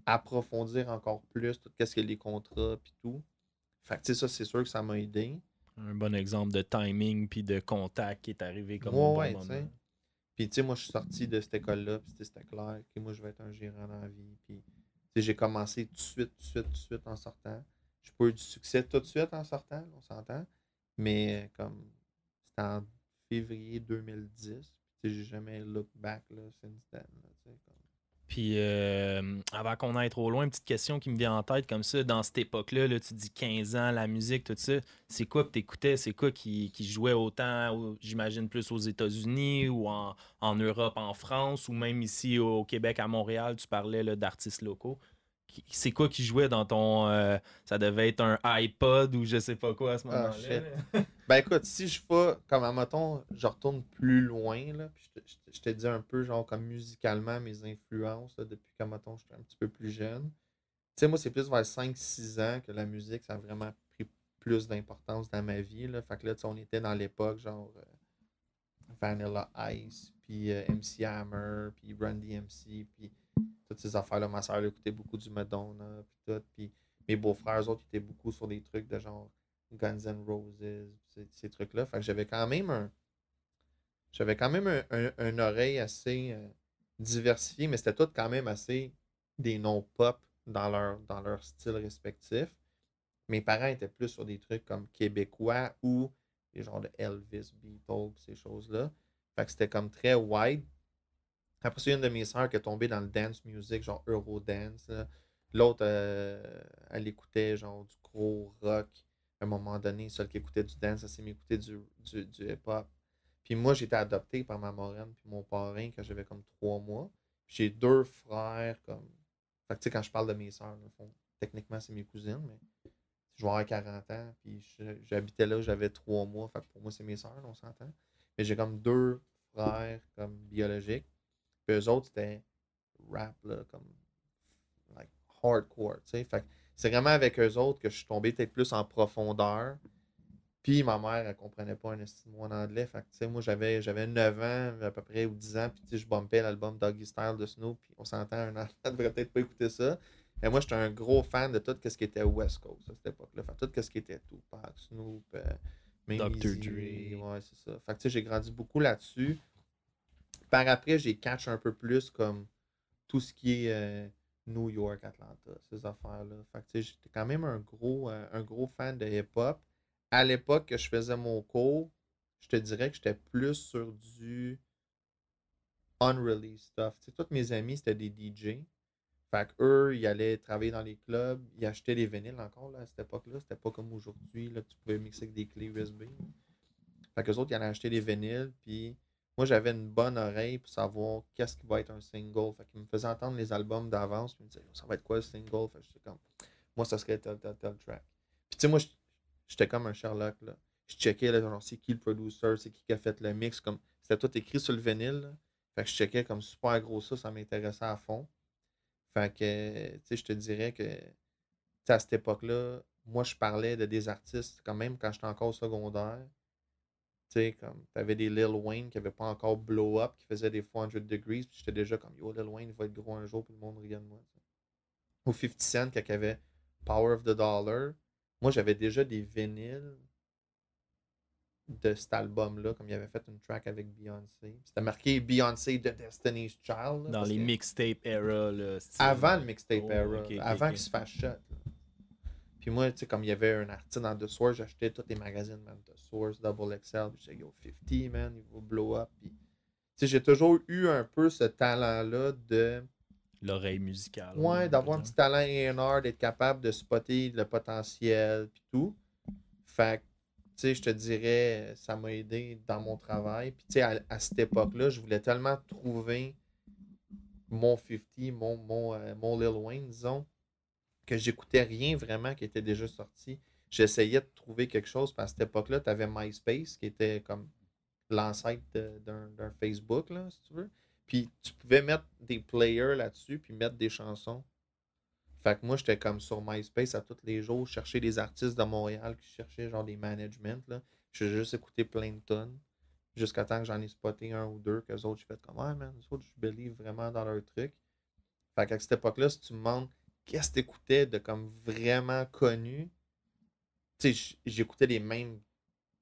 approfondir encore plus tout ce que les contrats puis tout. Fait que, tu sais, ça, c'est sûr que ça m'a aidé. Un bon exemple de timing puis de contact qui est arrivé comme au Moi, bon ouais, tu moment. sais. Puis, tu sais, moi, je suis sorti de cette école-là, puis c'était clair que moi, je vais être un gérant dans la vie. Puis, tu sais, j'ai commencé tout de suite, tout de suite, tout de suite en sortant. J'ai pas eu du succès tout de suite en sortant, on s'entend. Mais, comme, c'était en février 2010. Puis, tu sais, j'ai jamais look back, là, since then, là, tu sais, comme. Puis avant qu'on aille trop loin, une petite question qui me vient en tête comme ça, dans cette époque-là, là, tu dis 15 ans, la musique, tout ça, c'est quoi que tu écoutais? C'est quoi qui jouait autant, j'imagine, plus aux États-Unis ou en Europe, en France, ou même ici au Québec, à Montréal, tu parlais là, d'artistes locaux. C'est quoi qui jouait dans ton... ça devait être un iPod ou je sais pas quoi à ce Ah, moment-là. shit. Là. Ben, écoute, si je fais, comme, admettons, je retourne plus loin, là, puis je te dis un peu, genre, comme musicalement, mes influences, là, depuis, comme, mettons, j'étais un petit peu plus jeune. Tu sais, moi, c'est plus vers 5 6 ans que la musique, ça a vraiment pris plus d'importance dans ma vie. Là. Fait que là, on était dans l'époque genre Vanilla Ice, puis MC Hammer, puis Run DMC, puis toutes ces affaires-là. Ma soeur écoutait beaucoup du Madonna, puis tout. Puis mes beaux-frères, eux autres, étaient beaucoup sur des trucs de genre Guns N' Roses, ces trucs-là. Fait que j'avais quand même une oreille assez diversifiée, mais c'était tout quand même assez des noms pop dans leur style respectif. Mes parents étaient plus sur des trucs comme québécois ou des genres de Elvis, Beatles, ces choses-là. Fait que c'était comme très wide. Après, c'est une de mes sœurs qui est tombée dans le dance music, genre Eurodance. Là. L'autre, elle écoutait genre du gros rock. À un moment donné, celle qui écoutait du dance, elle s'est mis à écouter du hip-hop. Puis moi, j'étais adopté par ma marraine puis mon parrain quand j'avais comme 3 mois. J'ai 2 frères comme. Fait que tu sais, quand je parle de mes sœurs, dans le fond, techniquement, c'est mes cousines, mais je vais avoir 40 ans, puis j'habitais là, j'avais 3 mois. Fait que pour moi, c'est mes sœurs, on s'entend. Mais j'ai comme 2 frères comme biologiques. Puis eux autres, c'était rap, là, comme like, hardcore, tu sais. Fait que c'est vraiment avec eux autres que je suis tombé peut-être plus en profondeur. Puis ma mère, elle comprenait pas un esti de moi en anglais. Fait que, tu sais, moi, j'avais 9 ans, à peu près, ou 10 ans, puis tu sais, je bumpais l'album Doggy Style de Snoop, puis on s'entend, un enfant devrait peut-être pas écouter ça. Et moi, j'étais un gros fan de tout ce qui était West Coast à cette époque-là. Fait que tout ce qui était Tupac, Snoop, même Dr. Easy Dre. ouais, c'est ça. Fait que, tu sais, j'ai grandi beaucoup là-dessus. Par après, j'ai catch un peu plus comme tout ce qui est New York, Atlanta, ces affaires-là. Fait que, tu sais, j'étais quand même un gros fan de hip-hop. À l'époque que je faisais mon cours, je te dirais que j'étais plus sur du unreleased stuff. Tu sais, tous mes amis, c'était des DJ. Fait qu'eux, ils allaient travailler dans les clubs, ils achetaient des vinyles encore là, à cette époque-là. C'était pas comme aujourd'hui, là, que tu pouvais mixer avec des clés USB. Fait qu'eux autres, ils allaient acheter des vinyles, puis moi, j'avais une bonne oreille pour savoir qu'est-ce qui va être un single. Fait qu'ils me faisaient entendre les albums d'avance, puis ils me disaient, ça va être quoi le single? Fait que j'étais comme, moi, ça serait tel track. Puis tu sais, moi, j'étais comme un Sherlock, là. Je checkais, là, genre, c'est qui le producer, c'est qui a fait le mix, comme, c'était tout écrit sur le vinyle, là. Fait que je checkais comme super gros ça m'intéressait à fond. Fait que, tu sais, je te dirais que, tu sais, à cette époque-là, moi, je parlais de des artistes, quand même, quand j'étais encore au secondaire. Tu sais, comme, t'avais des Lil Wayne qui n'avaient pas encore blow up, qui faisaient des 400 degrees, puis j'étais déjà comme, yo, Lil Wayne, il va être gros un jour, puis le monde regarde moi. T'sais. Ou 50 Cent, quand il y avait Power of the Dollar, moi, j'avais déjà des vinyles de cet album-là, comme il avait fait une track avec Beyoncé. C'était marqué Beyoncé The Destiny's Child. Là, Dans parce les que mixtape era, là, style. avant le mixtape Oh, era, ok, là, ok, avant ok. qu'il se fasse shut. Là. Puis moi, tu sais, comme il y avait un article dans The Source, j'achetais tous les magazines, man. The Source, Double XL. Puis j'étais, yo, 50, man, il va blow up. Puis, tu sais, j'ai toujours eu un peu ce talent-là de. L'oreille musicale, Ouais, on peut d'avoir un dire. petit talent A&R, d'être capable de spotter le potentiel, puis tout. Fait que, tu sais, je te dirais, ça m'a aidé dans mon travail. Puis, tu sais, à cette époque-là, je voulais tellement trouver mon 50, mon Lil Wayne, disons, que j'écoutais rien vraiment qui était déjà sorti. J'essayais de trouver quelque chose, parce qu'à cette époque-là, tu avais MySpace, qui était comme l'ancêtre d'un Facebook, là, si tu veux. Puis tu pouvais mettre des players là-dessus, puis mettre des chansons. Fait que moi, j'étais comme sur MySpace à tous les jours, chercher des artistes de Montréal qui cherchaient genre des managements, là. J'ai juste écouté plein de tonnes. Jusqu'à temps que j'en ai spoté un ou deux, qu'eux autres, j'ai fait comme, ouais, man, eux autres, je believe vraiment dans leur truc. Fait qu'à cette époque-là, si tu me demandes qu'est-ce que t'écoutais de comme vraiment connu, tu sais, j'écoutais les mêmes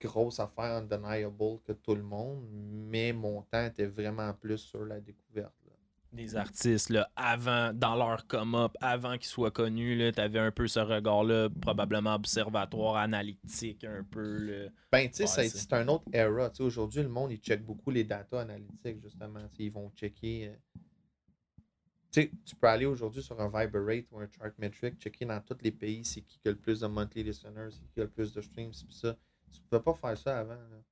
grosses affaires undeniable que tout le monde, mais mon temps était vraiment plus sur la découverte. Là. Des artistes, là, avant, dans leur come-up, avant qu'ils soient connus, là, t'avais un peu ce regard-là, probablement observatoire, analytique, un peu, là. Ben, tu sais, Ouais, c'est un autre era. Tu sais, aujourd'hui, le monde, il check beaucoup les data analytiques, justement. Tu sais, ils vont checker. Tu sais, tu peux aller aujourd'hui sur un Viberate ou un Chartmetric, checker dans tous les pays c'est qui a le plus de monthly listeners, c'est qui a le plus de streams, c'est ça. Tu pouvais pas faire ça avant. Là.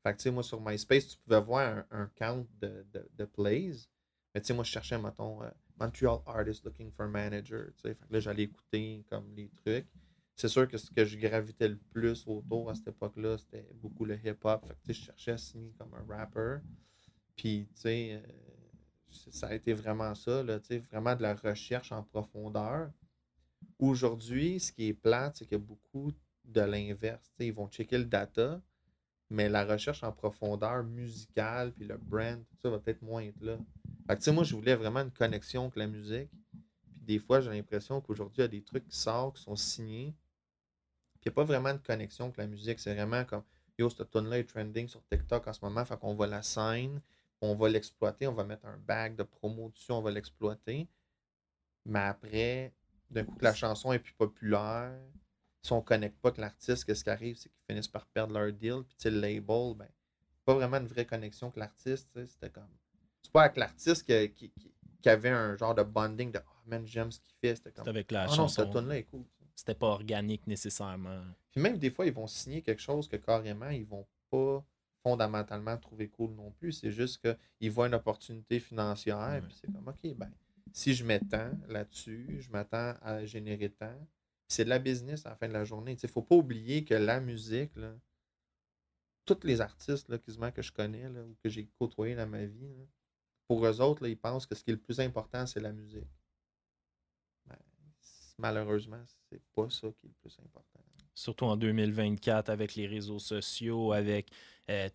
Fait que, tu sais, moi, sur MySpace, tu pouvais voir un count de plays. Mais, tu sais, moi, je cherchais, mettons, Montreal Artist Looking for Manager. Tu sais, fait que là, j'allais écouter comme les trucs. C'est sûr que ce que je gravitais le plus autour à cette époque-là, c'était beaucoup le hip-hop. Fait que, tu sais, je cherchais à signer comme un rapper. Puis, tu sais, ça a été vraiment ça, là, tu sais, vraiment de la recherche en profondeur. Aujourd'hui, ce qui est plate, c'est qu'il y a beaucoup de l'inverse. Ils vont checker le data, mais la recherche en profondeur musicale, puis le brand, tout ça va peut-être moins être là. Fait que, moi, je voulais vraiment une connexion avec la musique. Puis des fois, j'ai l'impression qu'aujourd'hui, il y a des trucs qui sortent, qui sont signés. Puis il n'y a pas vraiment de connexion avec la musique. C'est vraiment comme, yo, cette tune-là est trending sur TikTok en ce moment, fait qu'on va la sign, on va l'exploiter, on va mettre un bag de promo dessus, on va l'exploiter. Mais après, d'un coup que la chanson est plus populaire, si on ne connecte pas que l'artiste, qu'est-ce qui arrive, c'est qu'ils finissent par perdre leur deal. Puis le label, ben, pas vraiment une vraie connexion avec l'artiste. C'était comme. C'est pas avec l'artiste qui avait un genre de bonding de oh man, j'aime ce qu'il fait. C'était comme. C'était avec la Oh non, chanson. cette tune-là est cool. C'était pas organique nécessairement. Puis même des fois, ils vont signer quelque chose que carrément, ils vont pas fondamentalement trouver cool non plus. C'est juste qu'ils voient une opportunité financière. Puis c'est comme, OK, ben, si je m'étends là-dessus, je m'attends à générer tant. C'est de la business à la fin de la journée. Il ne faut pas oublier que la musique, là, tous les artistes là, quasiment que je connais là, ou que j'ai côtoyé dans ma vie, là, pour eux autres, là, ils pensent que ce qui est le plus important, c'est la musique. Ben, malheureusement, c'est pas ça qui est le plus important. Surtout en 2024 avec les réseaux sociaux, avec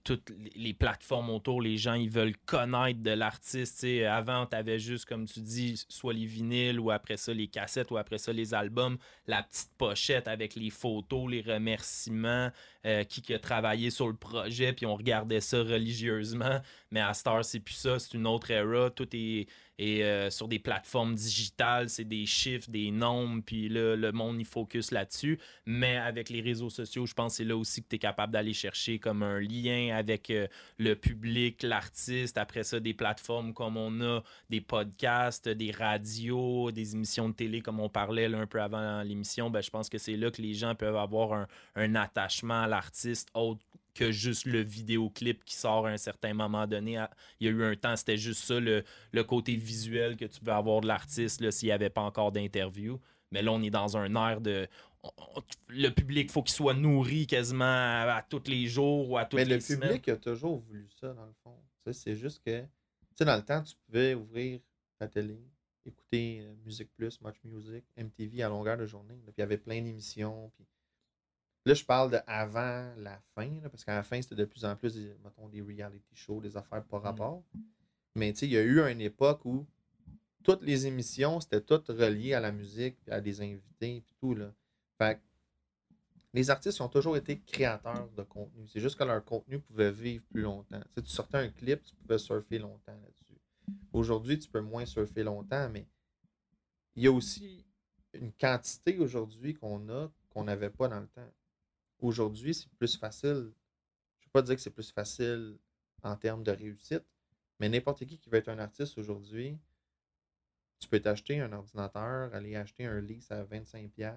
toutes les plateformes autour, les gens ils veulent connaître de l'artiste. Avant, tu avais juste, comme tu dis, soit les vinyles ou après ça les cassettes ou après ça les albums, la petite pochette avec les photos, les remerciements, qui a travaillé sur le projet, puis on regardait ça religieusement. Mais à Star, c'est plus ça, c'est une autre era. Tout est sur des plateformes digitales, c'est des chiffres, des nombres, puis là, le monde il focus là-dessus. Mais avec les réseaux sociaux, je pense que c'est là aussi que tu es capable d'aller chercher comme un lien avec le public, l'artiste. Après ça, des plateformes comme on a des podcasts, des radios, des émissions de télé comme on parlait là, un peu avant l'émission. Ben, je pense que c'est là que les gens peuvent avoir un attachement à l'artiste autre que juste le vidéoclip qui sort à un certain moment donné. Il y a eu un temps, c'était juste ça, le côté visuel que tu peux avoir de l'artiste s'il n'y avait pas encore d'interview. Mais là, on est dans un air de... le public, il faut qu'il soit nourri quasiment à tous les jours ou à toutes les semaines. Mais le public a toujours voulu ça, dans le fond. C'est juste que, dans le temps, tu pouvais ouvrir ta télé, écouter Musique Plus, Much Music, MTV à longueur de journée. Puis il y avait plein d'émissions. Puis là, je parle de avant la fin, là, parce qu'à la fin, c'était de plus en plus, mettons, des reality shows, des affaires par rapport. Mais il y a eu une époque où toutes les émissions, c'était toutes reliées à la musique, à des invités, puis tout. Là. Fait que les artistes ont toujours été créateurs de contenu. C'est juste que leur contenu pouvait vivre plus longtemps. Tu sortais un clip, tu pouvais surfer longtemps là-dessus. Aujourd'hui, tu peux moins surfer longtemps, mais il y a aussi une quantité aujourd'hui qu'on n'avait pas dans le temps. Aujourd'hui, c'est plus facile. Je ne vais pas dire que c'est plus facile en termes de réussite, mais n'importe qui veut être un artiste aujourd'hui, tu peux t'acheter un ordinateur, aller acheter un lease à 25$,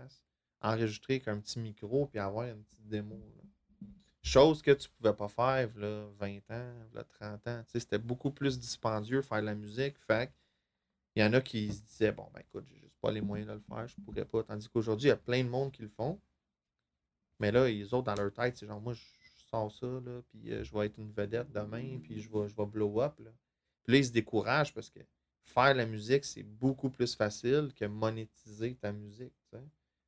enregistrer avec un petit micro, puis avoir une petite démo. Là. Chose que tu ne pouvais pas faire là, 20 ans, là, 30 ans. C'était beaucoup plus dispendieux faire de la musique. Fait il y en a qui se disaient, bon, ben écoute, j'ai juste pas les moyens de le faire, je pourrais pas. Tandis qu'aujourd'hui, il y a plein de monde qui le font. Mais là, les autres, dans leur tête, c'est genre, moi, je sors ça, là, puis je vais être une vedette demain, puis je vais blow up. Là. Puis là, ils se découragent parce que faire la musique, c'est beaucoup plus facile que monétiser ta musique. T'sais.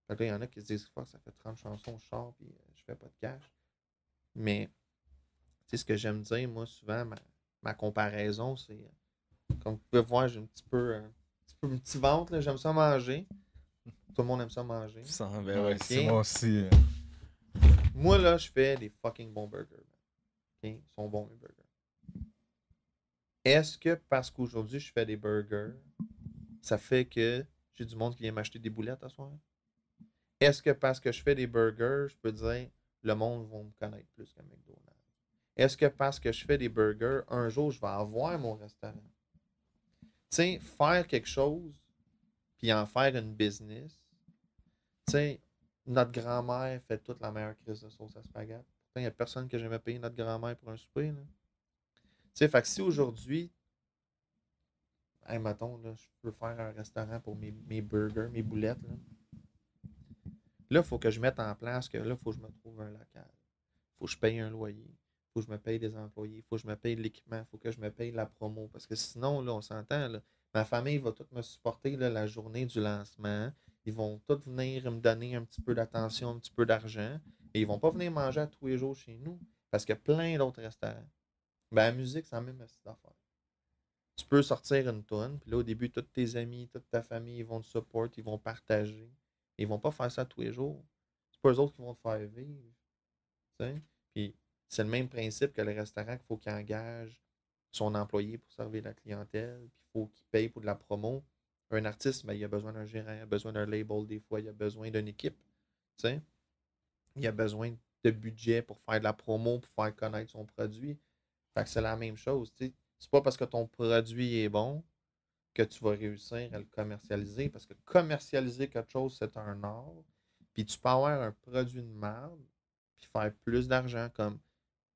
Fait que là, il y en a qui se disent, ça fait 30 chansons, je sors, puis je fais pas de cash. Mais, tu sais, ce que j'aime dire, moi, souvent, ma comparaison, c'est, comme vous pouvez voir, j'ai un petit peu un petit ventre, là, j'aime ça manger. Tout le monde aime ça manger. Ben ouais, c'est moi aussi. Moi, là, je fais des fucking bons burgers. Okay? Ils sont bons, mes burgers. Est-ce que parce qu'aujourd'hui, je fais des burgers, ça fait que j'ai du monde qui vient m'acheter des boulettes à soir? Est-ce que parce que je fais des burgers, je peux dire le monde va me connaître plus qu'un McDonald's? Est-ce que parce que je fais des burgers, un jour, je vais avoir mon restaurant? Tu sais, faire quelque chose, puis en faire une business. Tu sais, notre grand-mère fait toute la meilleure crise de sauce à spaghetti. Pourtant, il n'y a personne que j'aimais payer notre grand-mère pour un souper. Tu sais, fait que si aujourd'hui, mettons, là, je peux faire un restaurant pour mes burgers, mes boulettes, là, il faut que je mette en place que là, il faut que je me trouve un local. Il faut que je paye un loyer. Il faut que je me paye des employés. Il faut que je me paye l'équipement. Il faut que je me paye la promo. Parce que sinon, là, on s'entend, là, ma famille va tout me supporter là, la journée du lancement. ils vont tous venir me donner un petit peu d'attention, un petit peu d'argent. Et ils vont pas venir manger à tous les jours chez nous. Parce qu'il y a plein d'autres restaurants. Ben, la musique, c'est la même affaire. Tu peux sortir une tonne, puis là, au début, tous tes amis, toute ta famille, ils vont te support, ils vont partager. Ils vont pas faire ça tous les jours. C'est pas eux autres qui vont te faire vivre. T'sais? Puis c'est le même principe que le restaurant qu'il faut qu'il engage son employé pour servir la clientèle, puis il faut qu'il paye pour de la promo. Un artiste, ben, il a besoin d'un gérant, il a besoin d'un label des fois, il a besoin d'une équipe. T'sais? Il a besoin de budget pour faire de la promo, pour faire connaître son produit. Fait que c'est la même chose. T'sais. C'est pas parce que ton produit est bon que tu vas réussir à le commercialiser. Parce que commercialiser quelque chose, c'est un art. Puis tu peux avoir un produit de merde, puis faire plus d'argent. Comme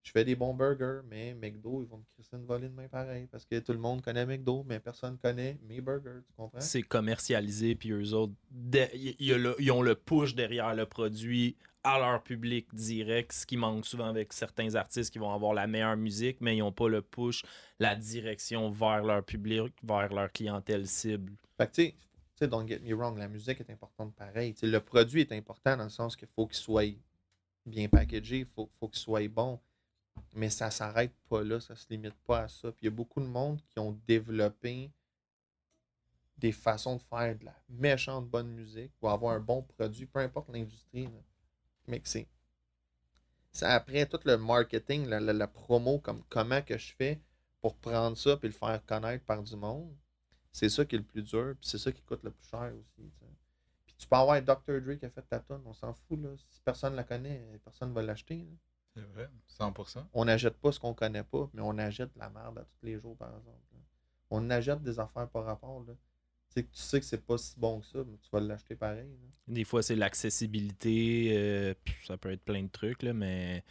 je fais des bons burgers, mais McDo, ils vont me crisser une volée de main pareil. Parce que tout le monde connaît McDo, mais personne connaît mes burgers. Tu comprends? C'est commercialisé, puis eux autres, ils ont le push derrière le produit à leur public direct, ce qui manque souvent avec certains artistes qui vont avoir la meilleure musique, mais ils n'ont pas le push, la direction vers leur public, vers leur clientèle cible. Fait que tu sais, don't get me wrong, la musique est importante pareil. T'sais, le produit est important dans le sens qu'il faut qu'il soit bien packagé, il faut qu'il soit bon. Mais ça s'arrête pas là, ça se limite pas à ça. Puis il y a beaucoup de monde qui ont développé des façons de faire de la méchante bonne musique pour avoir un bon produit, peu importe l'industrie. Là. Mais que c'est après tout le marketing, la promo, comme comment que je fais pour prendre ça et le faire connaître par du monde. C'est ça qui est le plus dur, puis c'est ça qui coûte le plus cher aussi. T'sais. Puis tu peux avoir Dr. Dre qui a fait ta tonne, on s'en fout. Là. Si personne la connaît, personne ne va l'acheter. Là. C'est vrai, 100%. On n'achète pas ce qu'on connaît pas, mais on achète la merde à tous les jours, par exemple. Là. On achète des affaires par rapport. Là. Tu sais que c'est pas si bon que ça, mais tu vas l'acheter pareil. Là. Des fois, c'est l'accessibilité. Ça peut être plein de trucs, là, mais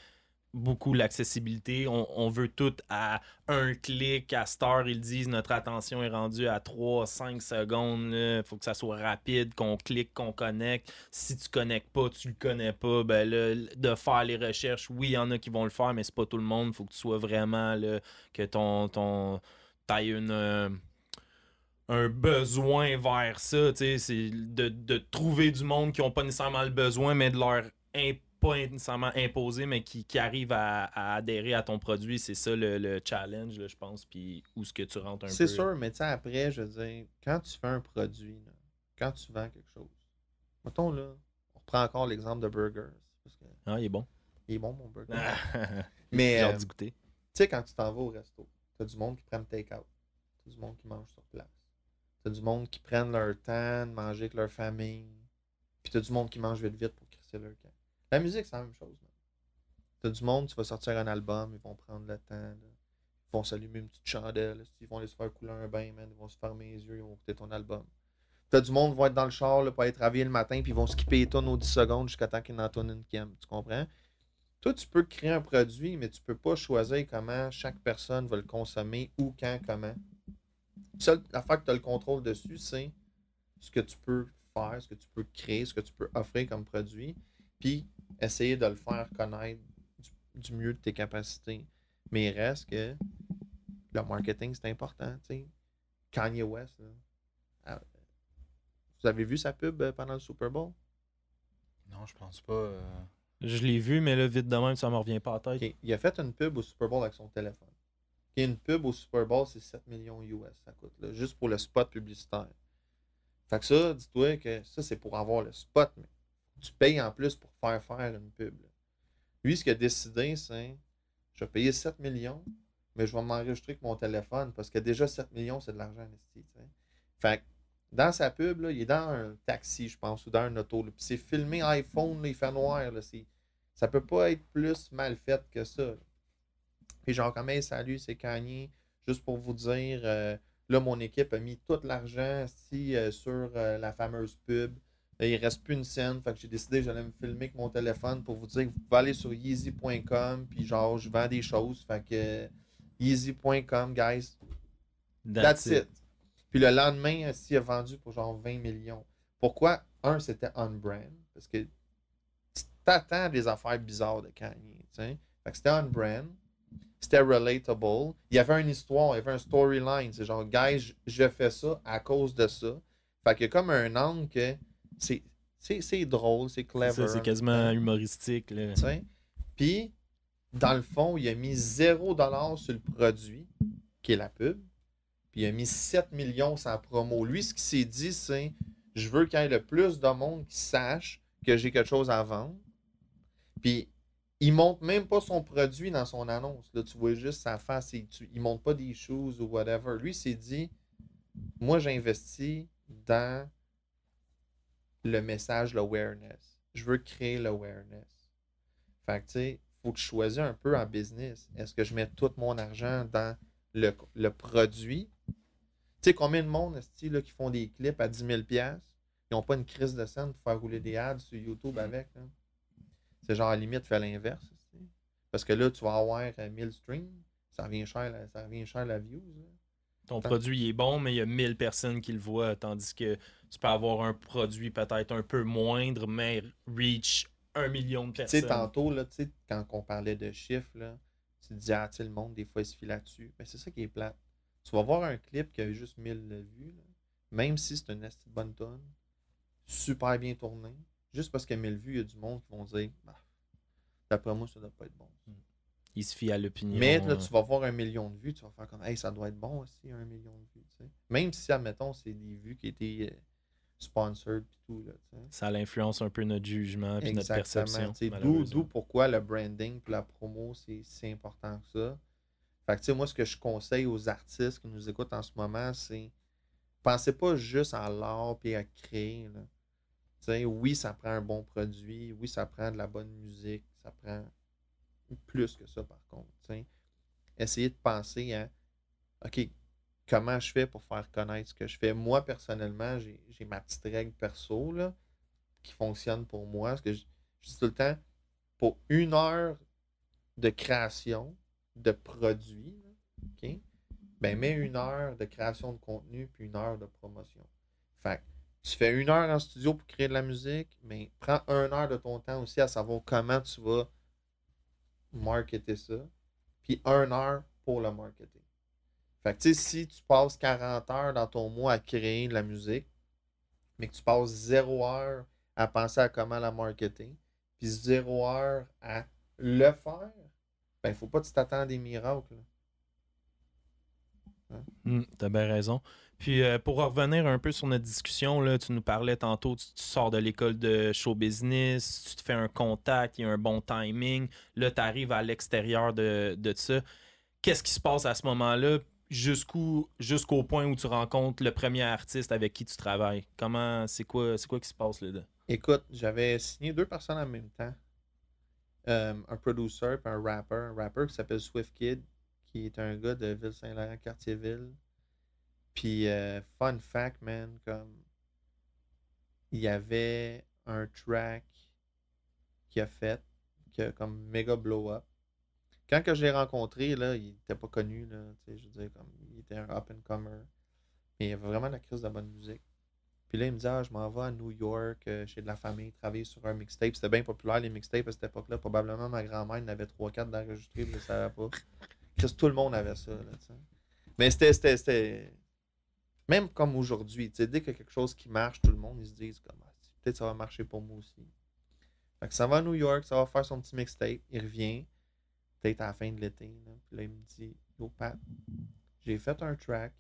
beaucoup l'accessibilité. On veut tout à un clic. À cette heure, ils disent notre attention est rendue à 3-5 secondes. Il faut que ça soit rapide, qu'on clique, qu'on connecte. Si tu connectes pas, tu le connais pas. Ben là, de faire les recherches, oui, il y en a qui vont le faire, mais c'est pas tout le monde. Il faut que tu sois vraiment là, que t'ailles un besoin vers ça, c'est de trouver du monde qui n'ont pas nécessairement le besoin, mais de leur pas nécessairement imposer, mais qui arrivent à adhérer à ton produit. C'est ça le challenge, là, je pense, puis où est-ce que tu rentres un peu. C'est sûr, mais tu sais, après, je veux dire, quand tu fais un produit, là, quand tu vends quelque chose, mettons là, on reprend encore l'exemple de burgers. Parce que ah, il est bon. il est bon, mon burger. Mais, j'ai hâte d'y goûter. Tu sais, quand tu t'en vas au resto, t'as du monde qui prend le take-out. T'as du monde qui mange sur place. T'as du monde qui prennent leur temps de manger avec leur famille. Puis t'as du monde qui mange vite vite pour crisser leur camp. La musique, c'est la même chose. T'as du monde, tu vas sortir un album, ils vont prendre le temps. Là. Ils vont s'allumer une petite chandelle. Là. Ils vont aller se faire couler un bain, man. Ils vont se fermer les yeux, ils vont écouter ton album. T'as du monde qui va être dans le char là, pour aller travailler le matin, puis ils vont skipper les tonnes aux 10 secondes jusqu'à temps qu'ils en tournent une qui aime. Tu comprends? Toi, tu peux créer un produit, mais tu peux pas choisir comment chaque personne va le consommer, où, quand, comment. Seule affaire que tu as le contrôle dessus, c'est ce que tu peux faire, ce que tu peux créer, ce que tu peux offrir comme produit, puis essayer de le faire connaître du mieux de tes capacités. Mais il reste que le marketing, c'est important. T'sais. Kanye West, là. Vous avez vu sa pub pendant le Super Bowl? Non, je pense pas. Je l'ai vu, mais là, vite de même, ça me revient pas à la tête. Okay. Il a fait une pub au Super Bowl avec son téléphone. Okay. Une pub au Super Bowl, c'est 7 millions US, ça coûte, là, juste pour le spot publicitaire. Fait que ça, dis-toi que ça, c'est pour avoir le spot, mais tu payes en plus pour faire une pub. Là. Lui, ce qu'il a décidé, c'est je vais payer 7 millions, mais je vais m'enregistrer avec mon téléphone parce que déjà 7 millions, c'est de l'argent investi. Fait que dans sa pub, là, il est dans un taxi, je pense, ou dans un auto. Puis c'est filmé iPhone, là, il fait noir. Là, ça peut pas être plus mal fait que ça. Là. Puis genre, comme, hey, salut, c'est Kanye. Juste pour vous dire, là, mon équipe a mis tout l'argent sur la fameuse pub. Là, il reste plus une scène. Fait que j'ai décidé que j'allais me filmer avec mon téléphone pour vous dire que vous pouvez aller sur yeezy.com. Puis genre, je vends des choses. Fait que yeezy.com, guys. That's it. Puis le lendemain, il a vendu pour genre 20 millions. Pourquoi? Un, c'était on-brand. Parce que tu t'attends des affaires bizarres de Kanye. T'sais? Fait que c'était on-brand. C'était relatable. Il y avait une histoire, il y avait un storyline. C'est genre, guys, je fais ça à cause de ça. Fait qu'il y a comme un angle que c'est drôle, c'est clever. C'est quasiment humoristique. Là. Puis, dans le fond, il a mis 0$ sur le produit, qui est la pub. Puis il a mis 7 millions sur la promo. Lui, ce qu'il s'est dit, c'est je veux qu'il y ait le plus de monde qui sache que j'ai quelque chose à vendre. Puis il montre même pas son produit dans son annonce. Là, tu vois juste sa face. Il montre pas des shoes ou whatever. Lui, il s'est dit moi, j'investis dans le message, l'awareness. Je veux créer l'awareness. Fait que, tu sais, il faut que je choisisse un peu en business. Est-ce que je mets tout mon argent dans le produit? Tu sais, combien de monde là, qui font des clips à 10 000$, ils n'ont pas une crise de scène pour faire rouler des ads sur YouTube avec. Là. C'est genre, à la limite, fais l'inverse. Parce que là, tu vas avoir 1000 streams, ça revient cher la views. Là. Ton produit est bon, mais il y a 1000 personnes qui le voient, tandis que tu peux avoir un produit peut-être un peu moindre, mais reach 1 million de personnes. Tu sais, tantôt, là, quand on parlait de chiffres, là, tu te dis, ah, tu sais, le monde, des fois, il se fie là-dessus. Mais c'est ça qui est plate. Tu vas voir un clip qui a eu juste 1000 vues, là, même si c'est une bonne tonne, super bien tourné, juste parce qu'il y a 1000 vues, il y a du monde qui vont dire, bah, d'après moi, ça doit pas être bon. Il se fie à l'opinion. Mais là, tu vas voir 1 million de vues, tu vas faire comme, hey, ça doit être bon aussi, 1 million de vues. T'sais. Même si, admettons, c'est des vues qui étaient sponsored et tout. Là, ça l'influence un peu notre jugement et notre perception. D'où pourquoi le branding et la promo, c'est si important que ça. Fait que, tu sais, moi, ce que je conseille aux artistes qui nous écoutent en ce moment, c'est pensez pas juste à l'art et à créer. Là. Tu sais, oui, ça prend un bon produit. Oui, ça prend de la bonne musique. Ça prend plus que ça, par contre. Tu sais. Essayez de penser à OK, comment je fais pour faire connaître ce que je fais. Moi, personnellement, j'ai ma petite règle perso là, qui fonctionne pour moi. Parce que je dis tout le temps, pour 1 heure de création de produits, là, OK, ben mets 1 heure de création de contenu puis 1 heure de promotion. Fait que tu fais 1 heure en studio pour créer de la musique, mais prends 1 heure de ton temps aussi à savoir comment tu vas marketer ça, puis 1 heure pour le marketing. Fait que tu sais, si tu passes 40 heures dans ton mois à créer de la musique, mais que tu passes 0 heure à penser à comment la marketer, puis 0 heure à le faire, ben, il faut pas que tu t'attends à des miracles. T'as bien raison. Puis pour revenir un peu sur notre discussion, là, tu nous parlais tantôt, tu sors de l'école de show business, tu te fais un contact, il y a un bon timing, là tu arrives à l'extérieur de ça. Qu'est-ce qui se passe à ce moment-là jusqu'au point où tu rencontres le premier artiste avec qui tu travailles? C'est quoi qui se passe là-dedans? Écoute, j'avais signé 2 personnes en même temps. Un producer et un rapper qui s'appelle Swift Kid, qui est un gars de Ville-Saint-Laurent, Cartierville. Puis, fun fact, man, comme il y avait un track qu'il a fait, qui a comme méga blow up. Quand que je l'ai rencontré, là, il était pas connu, là, je veux dire, comme, il était un up-and-comer. Mais il avait vraiment la crise de la bonne musique. Puis là, il me dit, ah, je m'en vais à New York, chez de la famille, travailler sur un mixtape. C'était bien populaire, les mixtapes à cette époque-là. Probablement, ma grand-mère en avait 3-4 d'enregistrés, je ne le savais pas. Chris, tout le monde avait ça, là, t'sais. Mais c'était... Même comme aujourd'hui, tu sais, dès qu'il y a quelque chose qui marche, tout le monde, ils se disent, comme, ah, peut-être ça va marcher pour moi aussi. Fait que ça va à New York, ça va faire son petit mixtape, il revient, peut-être à la fin de l'été, là. Puis là, il me dit, yo, Pat, j'ai fait un track.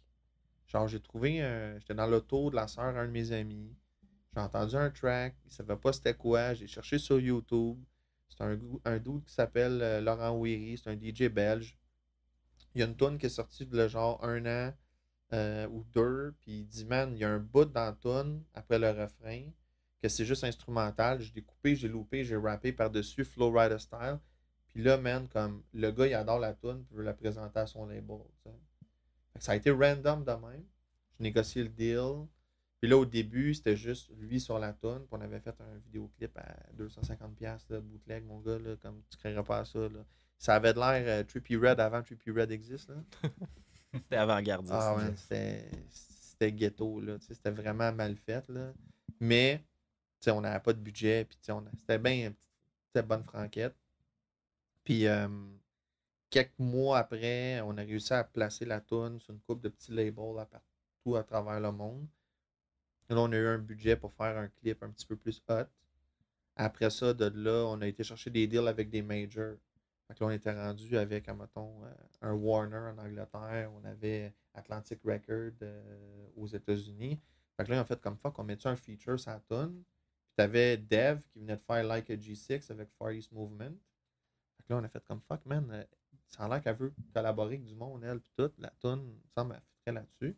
Genre, j'ai trouvé j'étais dans l'auto de la sœur d'un de mes amis. J'ai entendu un track. Il savait pas c'était quoi. J'ai cherché sur YouTube. C'est un dude qui s'appelle Laurent Weary. C'est un DJ belge. Il y a une tune qui est sortie de genre 1 an ou 2. Puis il dit, man, il y a un bout dans la tune après le refrain que c'est juste instrumental. Je l'ai coupé, j'ai loupé, j'ai rappé par-dessus Flow Rider Style. Puis là, man, comme le gars, il adore la tune. Puis veut la présenter à son label. T'sais. Ça a été random de même. Je négocié le deal. Puis là, au début, c'était juste lui sur la toune. Puis on avait fait un vidéoclip à 250$ de bootleg, mon gars, là, comme tu ne créerais pas à ça. Là. Ça avait de l'air Trippie Red avant Trippie Red existe. Là. C'était avant-gardiste. Ah ouais, c'était ghetto. Là, c'était vraiment mal fait. Là. Mais on n'avait pas de budget. Puis c'était bien une bonne franquette. Puis quelques mois après, on a réussi à placer la toune sur une couple de petits labels partout à travers le monde. Là, on a eu un budget pour faire un clip un petit peu plus hot. Après ça, de là, on a été chercher des deals avec des majors. Fait que là, on était rendu avec, mettons, un Warner en Angleterre. On avait Atlantic Record aux États-Unis. Fait que là, en fait, comme fuck, on mettait un feature sur la tune. Puis t'avais Dev qui venait de faire Like a G6 avec Far East Movement. Fait que là, on a fait comme fuck, man. Ça a l'air qu'elle veut collaborer avec du monde, elle, puis tout. La tune, il me semble, elle fitterait là-dessus.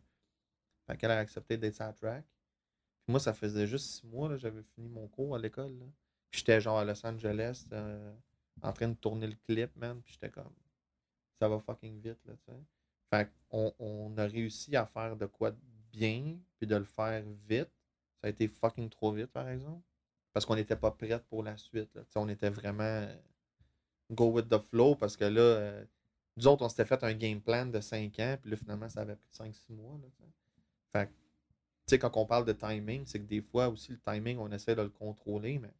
Fait qu'elle a accepté d'être sa track. Puis moi, ça faisait juste 6 mois, là, j'avais fini mon cours à l'école. Là. Puis j'étais genre à Los Angeles en train de tourner le clip, man. Puis j'étais comme, ça va fucking vite, là, tu sais. Fait qu'on a réussi à faire de quoi de bien, puis de le faire vite. Ça a été fucking trop vite, par exemple. Parce qu'on n'était pas prêts pour la suite, là. Tu sais, on était vraiment go with the flow, parce que là, nous autres, on s'était fait un game plan de 5 ans, puis là, finalement, ça avait pris 5-6 mois, là, tu sais. Fait que, tu sais, quand on parle de timing, c'est que des fois aussi, le timing, on essaie de le contrôler, mais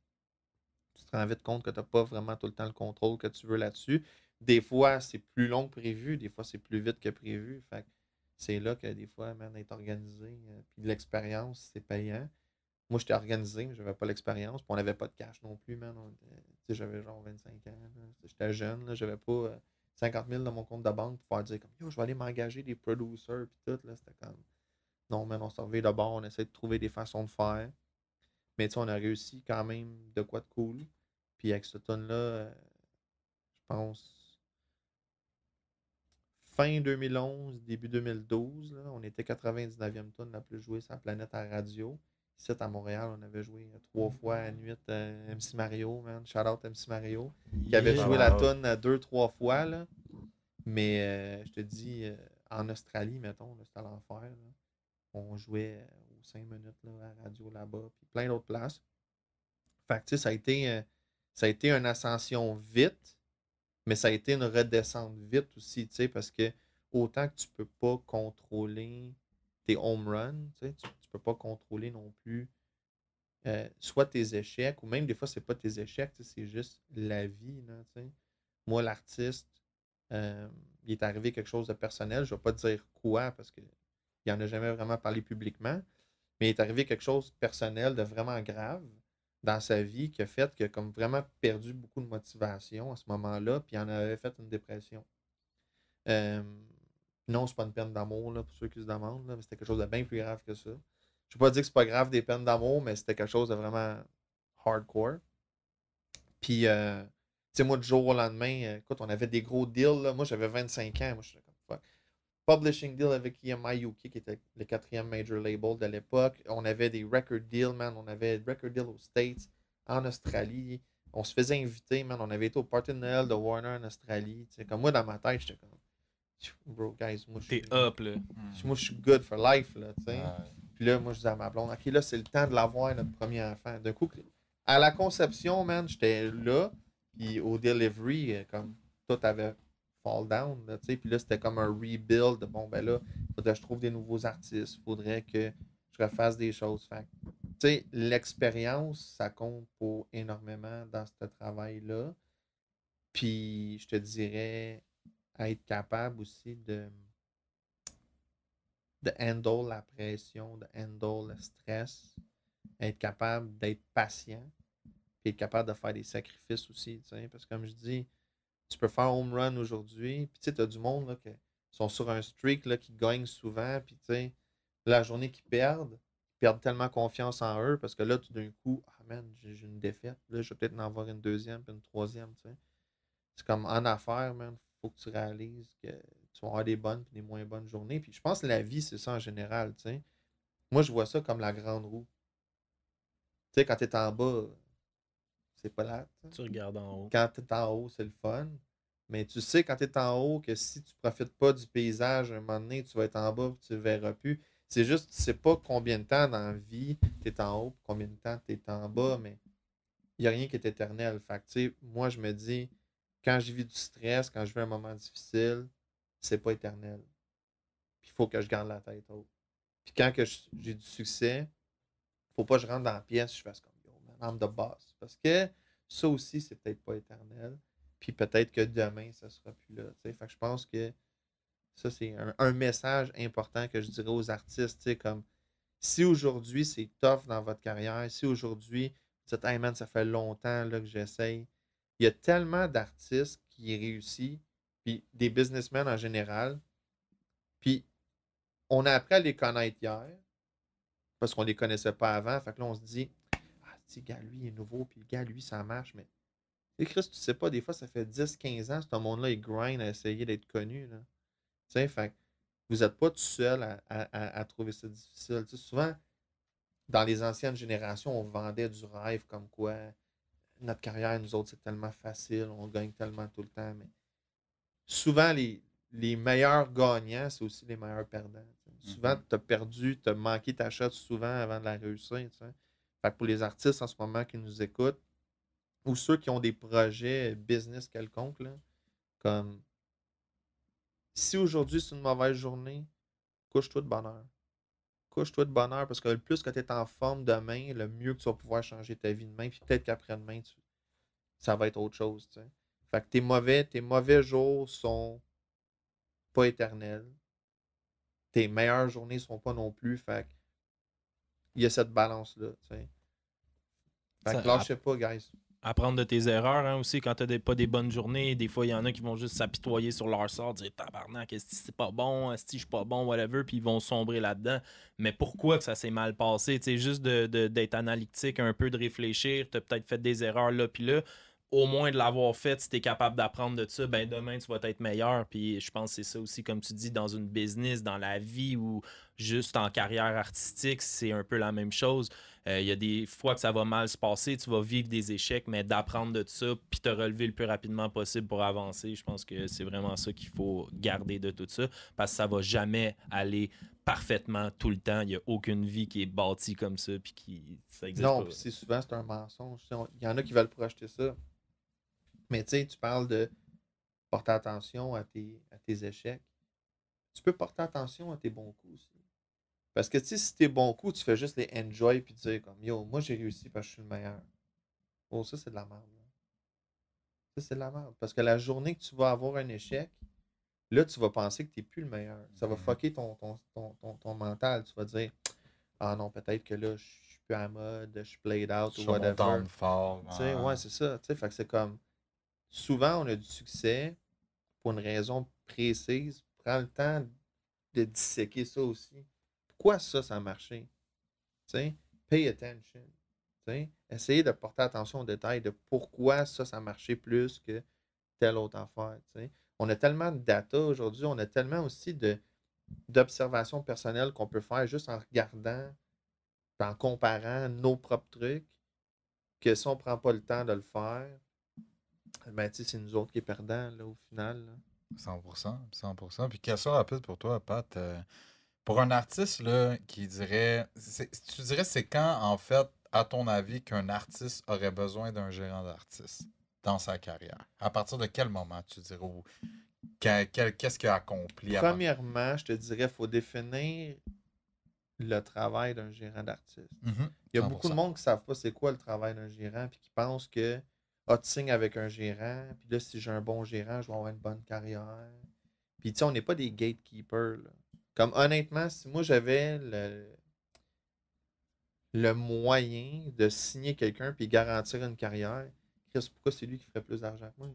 tu te rends vite compte que tu n'as pas vraiment tout le temps le contrôle que tu veux là-dessus. Des fois, c'est plus long que prévu, des fois, c'est plus vite que prévu. Fait que c'est là que des fois, man, être organisé, puis de l'expérience, c'est payant. Moi, j'étais organisé, mais je n'avais pas l'expérience. Puis on n'avait pas de cash non plus, man. J'avais genre 25 ans. J'étais jeune, j'avais pas 50 000 dans mon compte de banque pour pouvoir dire comme yo, je vais aller m'engager des producers puis tout. Là, c'était comme non, man, on s'en de bord, on essaie de trouver des façons de faire. Mais tu sais, on a réussi quand même de quoi de cool. Puis avec ce tune-là, je pense fin 2011, début 2012, là, on était 99e tune la plus jouée sur la planète à radio. Ici, à Montréal, on avait joué 3 fois à nuit MC Mario, man. Shout out MC Mario. Qui avait joué la tune 2-3 fois, là. Mais je te dis, en Australie, mettons, c'était à l'enfer. Là. On jouait aux 5 minutes là, à la radio là-bas, puis plein d'autres places. Fait que, tu sais, ça a été une ascension vite, mais ça a été une redescente vite aussi, tu sais, parce que autant que tu peux pas contrôler tes home runs, tu sais, tu peux pas contrôler non plus soit tes échecs, ou même des fois, c'est pas tes échecs, c'est juste la vie, là, tu sais. Moi, l'artiste, euh, il est arrivé quelque chose de personnel, je vais pas te dire quoi, parce qu'il en a jamais vraiment parlé publiquement, mais il est arrivé quelque chose de personnel, de vraiment grave dans sa vie qui a fait qu'il a comme vraiment perdu beaucoup de motivation à ce moment-là, puis il en avait fait une dépression. Euh, non, c'est pas une peine d'amour, là, pour ceux qui se demandent, là, mais c'était quelque chose de bien plus grave que ça. Je ne vais pas dire que c'est pas grave des peines d'amour, mais c'était quelque chose de vraiment hardcore. Puis, tu sais, moi, du jour au lendemain, écoute, on avait des gros deals. Là. Moi, j'avais 25 ans. Moi, je suis comme fuck. Publishing deal avec EMI UK, qui était le 4e major label de l'époque. On avait des record deals, man. On avait des record deals aux States, en Australie. On se faisait inviter, man. On avait été au party de Noël de Warner en Australie. T'sais, comme moi, dans ma tête, j'étais comme, bro, guys, T'es up, là. moi, je suis good for life, là, tu sais. Puis là, moi, je disais à ma blonde, OK, là, c'est le temps de l'avoir, notre premier enfant. D'un coup, à la conception, man, j'étais là. Puis au delivery, comme tout avait fall down, là, tu sais. Puis là, c'était comme un rebuild. Bon, ben là, faudrait que je trouve des nouveaux artistes. Faudrait que je refasse des choses. Fait tu sais, l'expérience, ça compte pour énormément dans ce travail-là. Puis, je te dirais, être capable aussi de handle la pression, de handle le stress, être capable d'être patient, puis être capable de faire des sacrifices aussi, tu sais, parce que comme je dis, tu peux faire home run aujourd'hui, puis tu sais, tu as du monde là, qui sont sur un streak là, qui gagne souvent, puis tu sais, la journée qu'ils perdent tellement confiance en eux, parce que là, tout d'un coup, ah man, j'ai une défaite, là, je vais peut-être en avoir une deuxième, puis une troisième, tu sais. C'est comme en affaires, man, faut que tu réalises que tu vas avoir des bonnes et des moins bonnes journées. Puis je pense que la vie, c'est ça en général, tu sais. Moi, je vois ça comme la grande roue. Tu sais, quand tu es en bas, c'est pas là. Tu regardes en haut. Quand tu es en haut, c'est le fun. Mais tu sais, quand tu es en haut, que si tu profites pas du paysage, un moment donné, tu vas être en bas et tu ne verras plus. C'est juste, tu sais pas combien de temps dans la vie tu es en haut, combien de temps tu es en bas, mais il n'y a rien qui est éternel. Fait que, tu sais, moi, je me dis, quand je vis du stress, quand je vis un moment difficile, c'est pas éternel. Puis il faut que je garde la tête haute. Puis quand que j'ai du succès, faut pas que je rentre dans la pièce et je fasse comme yo, man, I'm the boss. Parce que ça aussi, c'est peut-être pas éternel. Puis peut-être que demain, ça sera plus là. T'sais. Fait que je pense que ça, c'est un message important que je dirais aux artistes, comme Si aujourd'hui, c'est tough dans votre carrière, si aujourd'hui, vous dites, hey man, ça fait longtemps là, que j'essaye, il y a tellement d'artistes qui réussissent, puis des businessmen en général, puis on a appris à les connaître hier, parce qu'on les connaissait pas avant, fait que là, on se dit, ah, tu sais, gars, lui, il est nouveau, puis le gars, lui, ça marche, mais tu sais, Chris, tu sais pas, des fois, ça fait 10, 15 ans, ce monde-là, il grind à essayer d'être connu, là. Tu sais, fait que vous n'êtes pas tout seul à trouver ça difficile. Tu sais, souvent, dans les anciennes générations, on vendait du rêve comme quoi notre carrière, nous autres, c'est tellement facile, on gagne tellement tout le temps. Mais souvent, les meilleurs gagnants, c'est aussi les meilleurs perdants. Souvent, tu as perdu, tu as manqué ta shot souvent avant de la réussir. T'sais. Fait que pour les artistes en ce moment qui nous écoutent, ou ceux qui ont des projets business quelconques, là, comme si aujourd'hui c'est une mauvaise journée, couche-toi de bonheur. Couche-toi de bonheur parce que le plus que tu es en forme demain, le mieux que tu vas pouvoir changer ta vie demain. Puis peut-être qu'après-demain, ça va être autre chose. T'sais. Fait que tes mauvais jours sont pas éternels. Tes meilleures journées sont pas non plus. Fait que il y a cette balance-là. T'sais. Fait que lâchez pas, guys. Apprendre de tes erreurs hein, aussi quand tu n'as pas des bonnes journées. Des fois, il y en a qui vont juste s'apitoyer sur leur sort, dire tabarnak, est-ce que c'est pas bon, est-ce que je suis pas bon, whatever, puis ils vont sombrer là-dedans. Mais pourquoi que ça s'est mal passé? T'sais, juste d'être analytique, un peu de réfléchir, tu as peut-être fait des erreurs là, puis là. Au moins de l'avoir fait, si tu es capable d'apprendre de ça, ben demain tu vas être meilleur. Puis je pense que c'est ça aussi, comme tu dis, dans une business, dans la vie ou juste en carrière artistique, c'est un peu la même chose. Il y a des fois que ça va mal se passer, tu vas vivre des échecs, mais d'apprendre de ça puis te relever le plus rapidement possible pour avancer, je pense que c'est vraiment ça qu'il faut garder de tout ça parce que ça va jamais aller parfaitement tout le temps. Il n'y a aucune vie qui est bâtie comme ça puis qui ça existe Non, pas. puis c'est souvent c'est un mensonge. Il y en a qui veulent projeter ça. Mais tu sais, tu parles de porter attention à tes échecs. Tu peux porter attention à tes bons coups aussi. Parce que tu sais, si tes bons coups, tu fais juste les enjoy puis dire comme yo, moi j'ai réussi parce que je suis le meilleur. Oh, ça c'est de la merde. Là. Ça c'est de la merde. Parce que la journée que tu vas avoir un échec, là tu vas penser que tu n'es plus le meilleur. Ça va fucker ton mental. Tu vas dire ah non, peut-être que là je suis plus à la mode, je suis played out ou Sur mon whatever. downfall. Tu sais, ouais, c'est ça. Tu sais, fait que c'est comme souvent on a du succès pour une raison précise. Prends le temps de disséquer ça aussi. Pourquoi ça a marché? T'sais, pay attention. T'sais, essayez de porter attention aux détails de pourquoi ça a marché plus que telle autre affaire. T'sais. On a tellement de data aujourd'hui, on a tellement aussi d'observations personnelles qu'on peut faire juste en regardant, en comparant nos propres trucs, que si on ne prend pas le temps de le faire, ben, c'est nous autres qui est perdants là, au final. Là. 100%, 100%. Puis question rapide pour toi, Pat. Pour un artiste là, qui dirait... Tu dirais c'est quand, en fait, à ton avis, qu'un artiste aurait besoin d'un gérant d'artiste dans sa carrière? À partir de quel moment, tu dirais? Ou qu'est-ce qu'il a accompli? Premièrement, je te dirais, il faut définir le travail d'un gérant d'artiste. Il y a beaucoup de 100%. monde qui ne savent pas c'est quoi le travail d'un gérant, puis qui pensent que ah, tu signes avec un gérant, puis là, si j'ai un bon gérant, je vais avoir une bonne carrière. Puis tu sais, on n'est pas des gatekeepers. Là. Comme honnêtement, si moi j'avais le moyen de signer quelqu'un puis garantir une carrière, Chris, pourquoi c'est lui qui ferait plus d'argent que moi?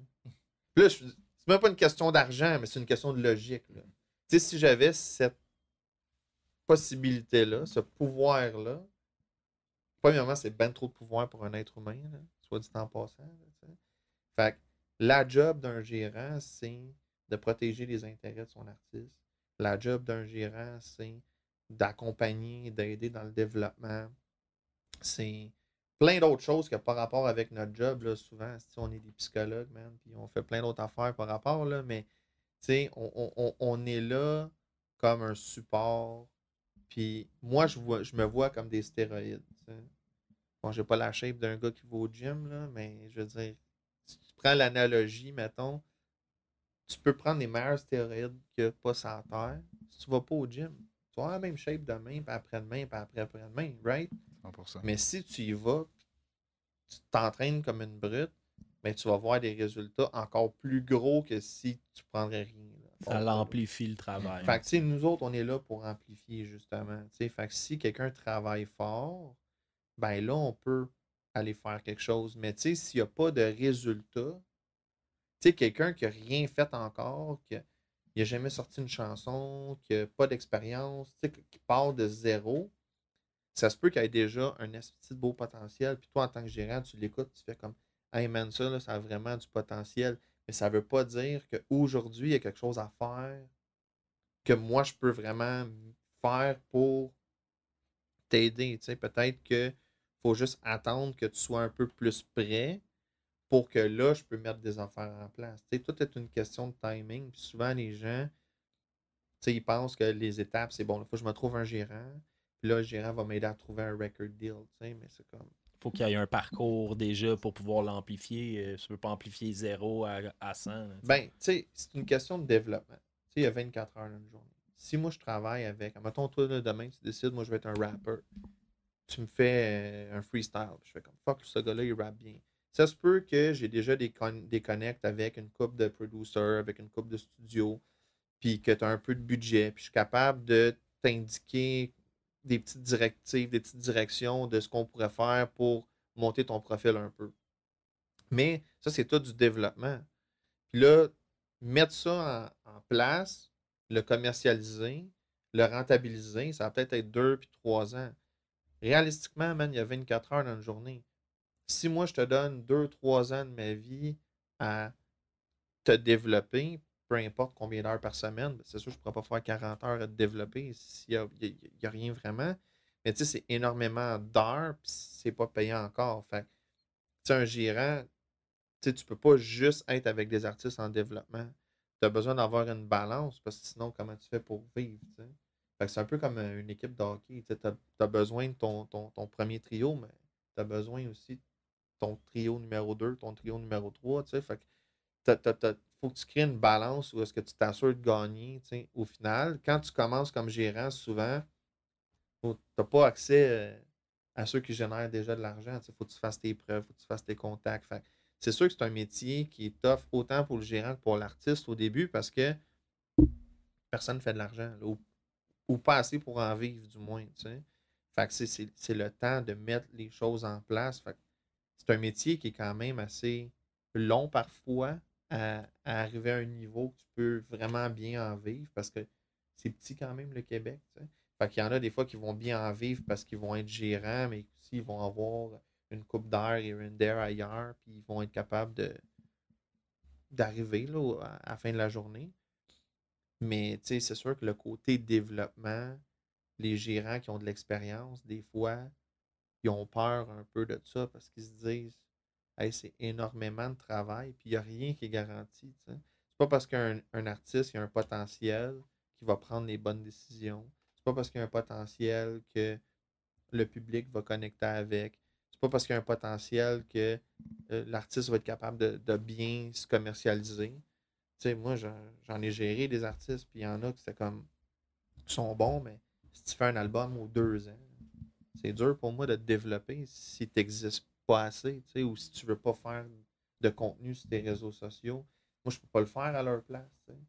Puis là, c'est même pas une question d'argent, mais c'est une question de logique. Là. Tu sais, si j'avais cette possibilité-là, ce pouvoir-là, premièrement, c'est ben trop de pouvoir pour un être humain, là, soit dit en passant. Là, fait que la job d'un gérant, c'est de protéger les intérêts de son artiste. La job d'un gérant, c'est d'accompagner, d'aider dans le développement. C'est plein d'autres choses que par rapport avec notre job. Là, souvent, on est des psychologues, man, puis on fait plein d'autres affaires par rapport, là, mais on est là comme un support. Puis moi, je me vois comme des stéroïdes. T'sais. Bon, j'ai pas la shape d'un gars qui va au gym, là, mais je veux dire, si tu prends l'analogie, mettons, tu peux prendre les meilleurs stéroïdes qu'il n'y a pas sur la terre. Si tu vas pas au gym, tu vas avoir la même shape demain, puis après-demain, puis après-après-demain, right? 100%. Mais si tu y vas, tu t'entraînes comme une brute, mais tu vas voir des résultats encore plus gros que si tu prendrais rien. Là. Ça l'amplifie le travail. Fait que, tu sais, nous autres, on est là pour amplifier, justement. Tu sais, fait que si quelqu'un travaille fort, ben là, on peut aller faire quelque chose. Mais tu sais, s'il n'y a pas de résultat, tu sais, quelqu'un qui n'a rien fait encore, qui n'a jamais sorti une chanson, qui n'a pas d'expérience, tu sais, qui part de zéro, ça se peut qu'il ait déjà un petit beau potentiel. Puis toi, en tant que gérant, tu l'écoutes, tu fais comme Hey man, ça, là, ça a vraiment du potentiel. Mais ça ne veut pas dire qu'aujourd'hui, il y a quelque chose à faire que moi, je peux vraiment faire pour t'aider. Tu sais, peut-être qu'il faut juste attendre que tu sois un peu plus prêt pour que là, je peux mettre des affaires en place. Tu sais, tout est une question de timing. Puis souvent, les gens, tu sais, ils pensent que les étapes, c'est bon, il faut que je me trouve un gérant. Puis là, le gérant va m'aider à trouver un record deal. Tu sais, mais c'est comme. Faut qu'il y ait un parcours déjà pour pouvoir l'amplifier. Tu peux pas amplifier 0 à 100. Là, Ben, tu sais, c'est une question de développement. Tu sais, il y a 24 heures dans une journée. Si moi, je travaille avec, mettons, toi, là, demain, tu décides, moi, je vais être un rapper. Tu me fais un freestyle. Je fais comme, fuck, ce gars-là, il rappe bien. Ça se peut que j'ai déjà des connects avec une couple de producers, avec une couple de studios, puis que tu as un peu de budget, puis je suis capable de t'indiquer des petites directives, des petites directions de ce qu'on pourrait faire pour monter ton profil un peu. Mais ça, c'est tout du développement. Puis là, mettre ça en place, le commercialiser, le rentabiliser, ça va peut-être être 2 puis 3 ans. Réalistiquement, man, il y a 24 heures dans une journée. Si moi, je te donne 2 3 ans de ma vie à te développer, peu importe combien d'heures par semaine, ben, c'est sûr que je ne pourrais pas faire 40 heures à te développer s'il n'y a rien vraiment. Mais tu sais, c'est énormément d'heures, puis c'est pas payant encore. Fait que, tu sais, un gérant, tu sais, tu peux pas juste être avec des artistes en développement. Tu as besoin d'avoir une balance parce que sinon, comment tu fais pour vivre? Tu sais? Fait que c'est un peu comme une équipe de hockey. Tu as besoin de ton premier trio, mais tu as besoin aussi de ton trio numéro 2, ton trio numéro 3. Tu sais? Fait que faut que tu crées une balance où est-ce que tu t'assures de gagner. Tu sais? Au final, quand tu commences comme gérant, souvent, tu n'as pas accès à ceux qui génèrent déjà de l'argent. Il faut que tu fasses tes preuves, il faut que tu fasses tes contacts. Fait c'est sûr que c'est un métier qui est tough autant pour le gérant que pour l'artiste au début parce que personne ne fait de l'argent, là, ou pas assez pour en vivre, du moins. Tu sais. Fait que c'est le temps de mettre les choses en place. Fait que c'est un métier qui est quand même assez long parfois à arriver à un niveau que tu peux vraiment bien en vivre parce que c'est petit quand même le Québec. Tu sais. Fait qu'il y en a des fois qui vont bien en vivre parce qu'ils vont être gérants, mais aussi ils vont avoir une coupe d'air et une d'air ailleurs, puis ils vont être capables d'arriver là, à la fin de la journée. Mais tu sais, c'est sûr que le côté développement, les gérants qui ont de l'expérience, des fois, ils ont peur un peu de ça parce qu'ils se disent hey, c'est énormément de travail, puis il n'y a rien qui est garanti. Tu sais. C'est pas parce qu'un artiste il a un potentiel qu'il va prendre les bonnes décisions. C'est pas parce qu'il y a un potentiel que le public va connecter avec. C'est pas parce qu'il y a un potentiel que l'artiste va être capable de bien se commercialiser. Tu sais, moi, j'en ai géré des artistes, puis il y en a qui c'était comme sont bons, mais si tu fais un album aux 2 ans, c'est dur pour moi de te développer si tu n'existes pas assez, tu sais, ou si tu veux pas faire de contenu sur tes réseaux sociaux. Moi, je peux pas le faire à leur place. Tu sais.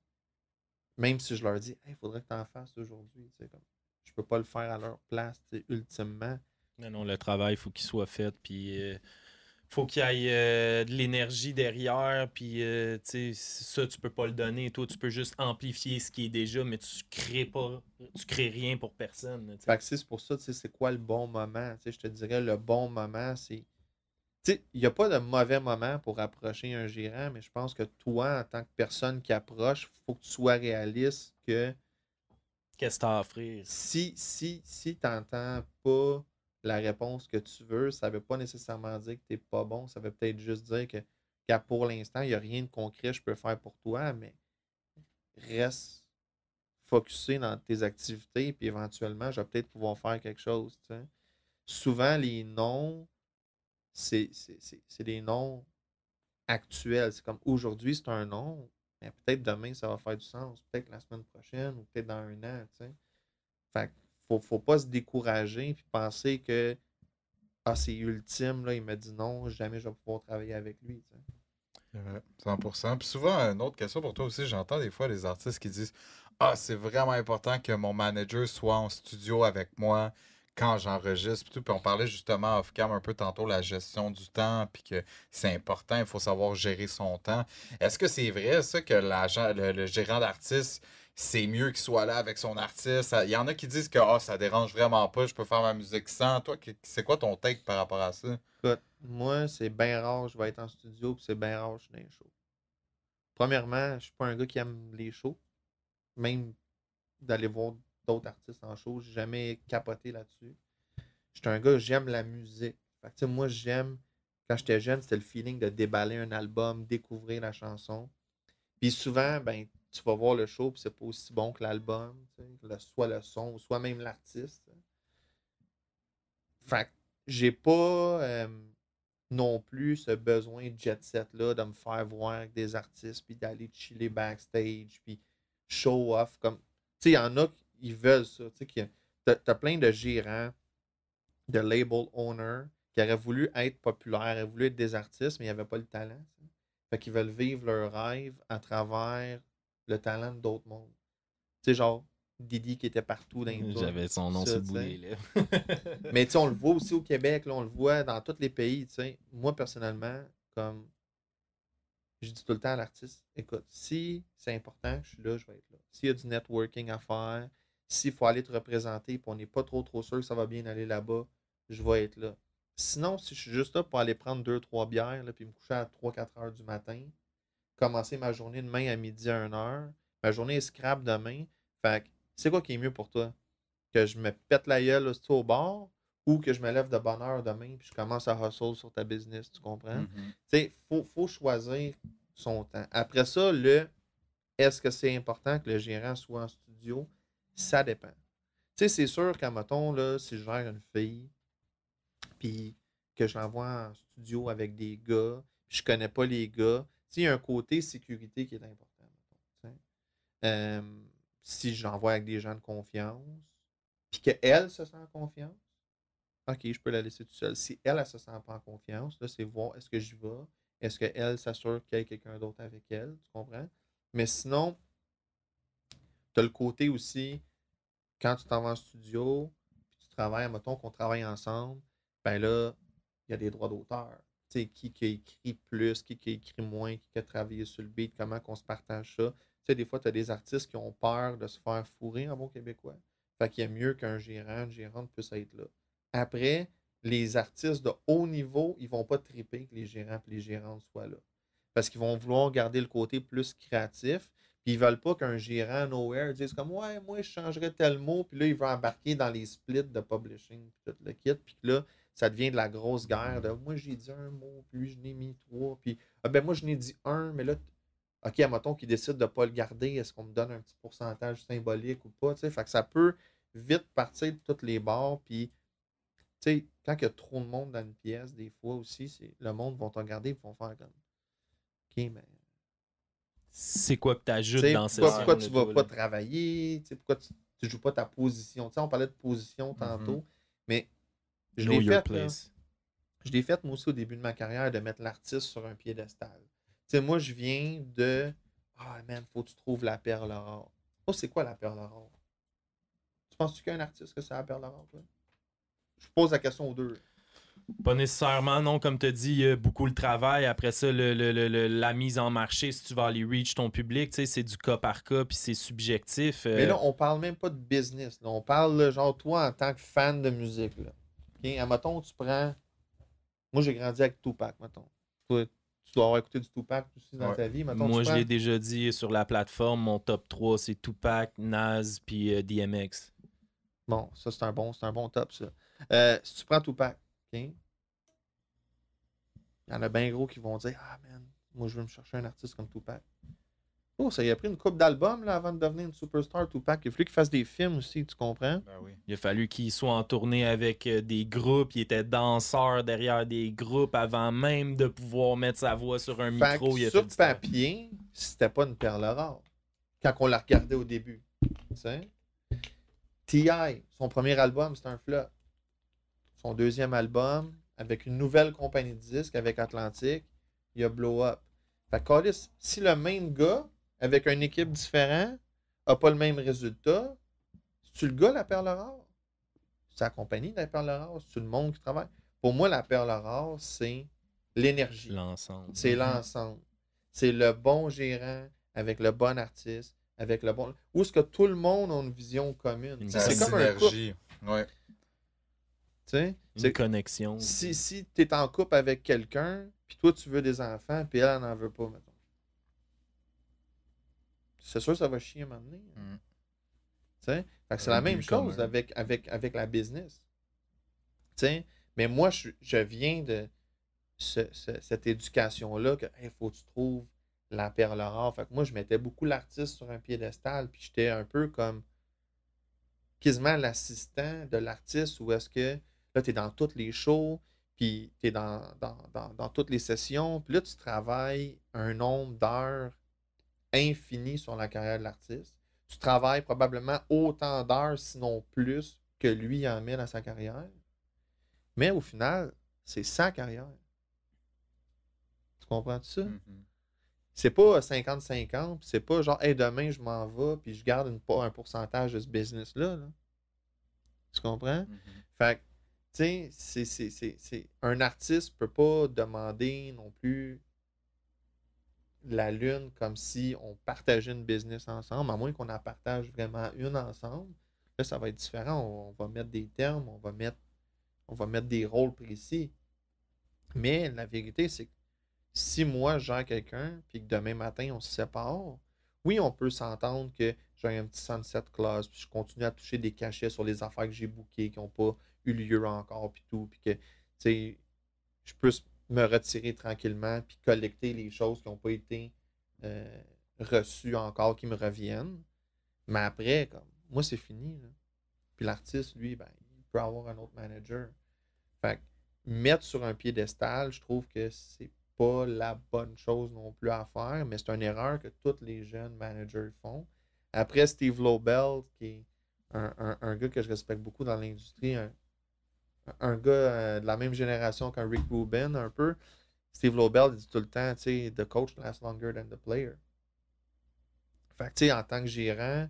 Même si je leur dis, il faudrait que tu en fasses aujourd'hui. Tu sais, comme, je peux pas le faire à leur place, tu sais, ultimement. Non, non, le travail, il faut qu'il soit fait. Puis faut qu'il y ait de l'énergie derrière. Puis tu sais, ça, tu peux pas le donner. Toi, tu peux juste amplifier ce qui est déjà, mais tu crées pas. Tu crées rien pour personne. Tu sais. Fait que c'est pour ça, tu sais, c'est quoi le bon moment? Tu sais, je te dirais, le bon moment, c'est. Tu sais, il n'y a pas de mauvais moment pour approcher un gérant, mais je pense que toi, en tant que personne qui approche, il faut que tu sois réaliste que Qu'est-ce que tu as à offrir? si tu n'entends pas la réponse que tu veux, ça ne veut pas nécessairement dire que tu n'es pas bon. Ça veut peut-être juste dire que pour l'instant, il n'y a rien de concret que je peux faire pour toi, mais reste focusé dans tes activités, puis éventuellement, je vais peut-être pouvoir faire quelque chose. Tu sais. Souvent, les noms, c'est des noms actuels. C'est comme aujourd'hui, c'est un nom, mais peut-être demain, ça va faire du sens. Peut-être la semaine prochaine ou peut-être dans un an. Tu sais. Fait que faut pas se décourager et penser que ah, c'est ultime, là, il m'a dit non, jamais je vais pouvoir travailler avec lui. Tu sais. Ouais, 100%. Puis souvent, une autre question pour toi aussi, j'entends des fois les artistes qui disent ah, c'est vraiment important que mon manager soit en studio avec moi quand j'enregistre. Puis tout. Puis on parlait justement off-cam un peu tantôt la gestion du temps, puis que c'est important, il faut savoir gérer son temps. Est-ce que c'est vrai, ça, que l'agent, le gérant d'artiste, c'est mieux qu'il soit là avec son artiste? Il y en a qui disent que ah, ça dérange vraiment pas, je peux faire ma musique sans. Toi, c'est quoi ton take par rapport à ça? Écoute, moi, c'est bien rare, je vais être en studio, puis c'est bien rare, je suis dans les shows. Premièrement, je suis pas un gars qui aime les shows. Même d'aller voir d'autres artistes en show, j'ai jamais capoté là-dessus. Je suis un gars, j'aime la musique. Fait que, tu sais, moi, j'aime, quand j'étais jeune, c'était le feeling de déballer un album, découvrir la chanson. Puis souvent, ben, tu vas voir le show, puis c'est pas aussi bon que l'album, tu sais, soit le son, soit même l'artiste. Fait que j'ai pas non plus ce besoin de jet set-là, de me faire voir avec des artistes, puis d'aller chiller backstage, puis show off. Comme... Tu sais, il y en a qui veulent ça. Tu sais, t'as plein de gérants, de label owners, qui auraient voulu être populaires, auraient voulu être des artistes, mais ils n'avaient pas le talent. Tu sais. Fait qu'ils veulent vivre leur rêve à travers le talent d'autres mondes. Tu sais, genre Didi qui était partout dans les tunes. J'avais son nom sur le bout des lèvres. Mais tu sais, on le voit aussi au Québec, là, on le voit dans tous les pays. Tu sais. Moi, personnellement, comme je dis tout le temps à l'artiste, écoute, si c'est important que je suis là, je vais être là. S'il y a du networking à faire, s'il faut aller te représenter et on n'est pas trop sûr que ça va bien aller là-bas, je vais être là. Sinon, si je suis juste là pour aller prendre 2-3 bières puis me coucher à 3-4 heures du matin, commencer ma journée demain à midi à 1 heure, ma journée est scrap demain, fait que c'est quoi qui est mieux pour toi? Que je me pète la gueule là, au bar ou que je me lève de bonne heure demain puis je commence à hustle sur ta business, tu comprends? Tu sais, faut choisir son temps. Après ça, est-ce que c'est important que le gérant soit en studio? Ça dépend. Tu sais, c'est sûr qu'à mettons, là, si je gère une fille puis que je l'envoie en studio avec des gars, puis je connais pas les gars, tu sais, il y a un côté sécurité qui est important. Mettons, si j'envoie avec des gens de confiance, puis qu'elle se sent en confiance, OK, je peux la laisser toute seule. Si elle, elle se sent pas en confiance, là, c'est voir est-ce que j'y vais, est-ce qu'elle s'assure qu'il y a quelqu'un d'autre avec elle, tu comprends? Mais sinon, tu as le côté aussi, quand tu t'en vas en studio, puis tu travailles, mettons qu'on travaille ensemble, ben là, il y a des droits d'auteur. Tu sais, qui a écrit plus, qui a écrit moins, qui a travaillé sur le beat, comment qu'on se partage ça. Tu sais, des fois, tu as des artistes qui ont peur de se faire fourrer en bon québécois. Fait qu'il y a mieux qu'un gérant, une gérante puisse être là. Après, les artistes de haut niveau, ils vont pas triper que les gérants et les gérantes soient là. Parce qu'ils vont vouloir garder le côté plus créatif. Puis ils veulent pas qu'un gérant nowhere dise comme ouais, moi je changerais tel mot, puis là, il veut embarquer dans les splits de publishing, puis tout le kit, puis là, ça devient de la grosse guerre de moi j'ai dit un mot, puis lui je n'ai mis trois, puis ah ben moi je n'ai dit un, mais là, OK, admettons qu'il décide de ne pas le garder, est-ce qu'on me donne un petit pourcentage symbolique ou pas, tu sais, fait que ça peut vite partir de toutes les bords, puis tu sais, quand il y a trop de monde dans une pièce, des fois aussi, le monde va te regarder et vont faire comme OK, mais C'est quoi que tu ajoutes dans cette pourquoi tu vas pas travailler? Pourquoi tu ne joues pas ta position? On parlait de position tantôt, mais je l'ai fait. Je l'ai fait moi aussi au début de ma carrière de mettre l'artiste sur un piédestal. Moi, je viens de ah man, faut que tu trouves la perle rare. Oh, c'est quoi la perle rare? Tu penses-tu qu'un artiste que c'est la perle rare, toi? Je pose la question aux deux. Pas nécessairement, non. Comme tu as dit, il y a beaucoup le travail. Après ça, la mise en marché, si tu vas aller reach ton public, c'est du cas par cas, puis c'est subjectif. Mais là, on parle même pas de business. Là. On parle, genre, toi, en tant que fan de musique. Là. Okay? Admettons, tu prends... Moi, j'ai grandi avec Tupac, mettons. Toi, tu dois avoir écouté du Tupac aussi dans ta vie. Mettons, moi, je l'ai déjà dit sur la plateforme. Mon top 3, c'est Tupac, Nas, puis DMX. Bon, ça, c'est un bon top, ça. Si tu prends Tupac, OK? Il y en a bien gros qui vont dire ah, man, moi, je veux me chercher un artiste comme Tupac. Oh, ça y a pris une couple d'albums là, avant de devenir une superstar, Tupac. Il a fallu qu'il fasse des films aussi, tu comprends? Ben oui. Il a fallu qu'il soit en tournée avec des groupes. Il était danseur derrière des groupes avant même de pouvoir mettre sa voix sur un micro. Sur papier, c'était pas une perle rare. Quand on la regardait au début. T.I., son premier album, c'était un flop. Son deuxième album, avec une nouvelle compagnie de disques, avec Atlantic, il a blow up. Fait que, câlisse, si le même gars, avec une équipe différente, n'a pas le même résultat, c'est-tu le gars, la perle rare? C'est la compagnie, la perle rare? C'est-tu le monde qui travaille? Pour moi, la perle rare, c'est l'énergie. L'ensemble. C'est l'ensemble. C'est le bon gérant avec le bon artiste, avec le bon... Où est-ce que tout le monde a une vision commune? C'est comme un couple. Ouais. Une connexion. Si tu es en couple avec quelqu'un, puis toi, tu veux des enfants, puis elle n'en veut pas, mettons. C'est sûr que ça va chier à un moment donné. Fait que c'est la même chose avec la business. T'sais? Mais moi, je viens de cette éducation-là que faut que tu trouves la perle rare. Fait que moi, je mettais beaucoup l'artiste sur un piédestal, puis j'étais un peu comme quasiment l'assistant de l'artiste, où est-ce que là, tu es dans toutes les shows, puis tu es dans toutes les sessions, puis là, tu travailles un nombre d'heures infini sur la carrière de l'artiste. Tu travailles probablement autant d'heures, sinon plus, que lui en met dans sa carrière. Mais au final, c'est sa carrière. Tu comprends ça? C'est pas 50-50, c'est pas genre, hey, demain, je m'en vais, puis je garde un pourcentage de ce business-là. Là. Tu comprends? Fait que, tu sais, un artiste peut pas demander non plus la lune comme si on partageait une business ensemble, à moins qu'on en partage vraiment une ensemble. Là, ça va être différent. On va mettre des termes, on va mettre des rôles précis. Mais la vérité, c'est que si moi, je gère quelqu'un, puis que demain matin, on se sépare, oui, on peut s'entendre que j'ai un petit sunset clause, puis je continue à toucher des cachets sur les affaires que j'ai bookées, qui n'ont pas eu lieu encore, puis tout, puis que, tu sais, je peux me retirer tranquillement, puis collecter les choses qui n'ont pas été reçues encore, qui me reviennent. Mais après, comme, moi, c'est fini. Là. Puis l'artiste, lui, ben, il peut avoir un autre manager. Fait que mettre sur un piédestal, je trouve que c'est pas la bonne chose non plus à faire, mais c'est une erreur que tous les jeunes managers font. Après, Steve Lobel, qui est un gars que je respecte beaucoup dans l'industrie, un gars de la même génération qu'un Rick Rubin, un peu. Steve Lobel dit tout le temps, tu sais, the coach lasts longer than the player. Fait que, tu sais, en tant que gérant,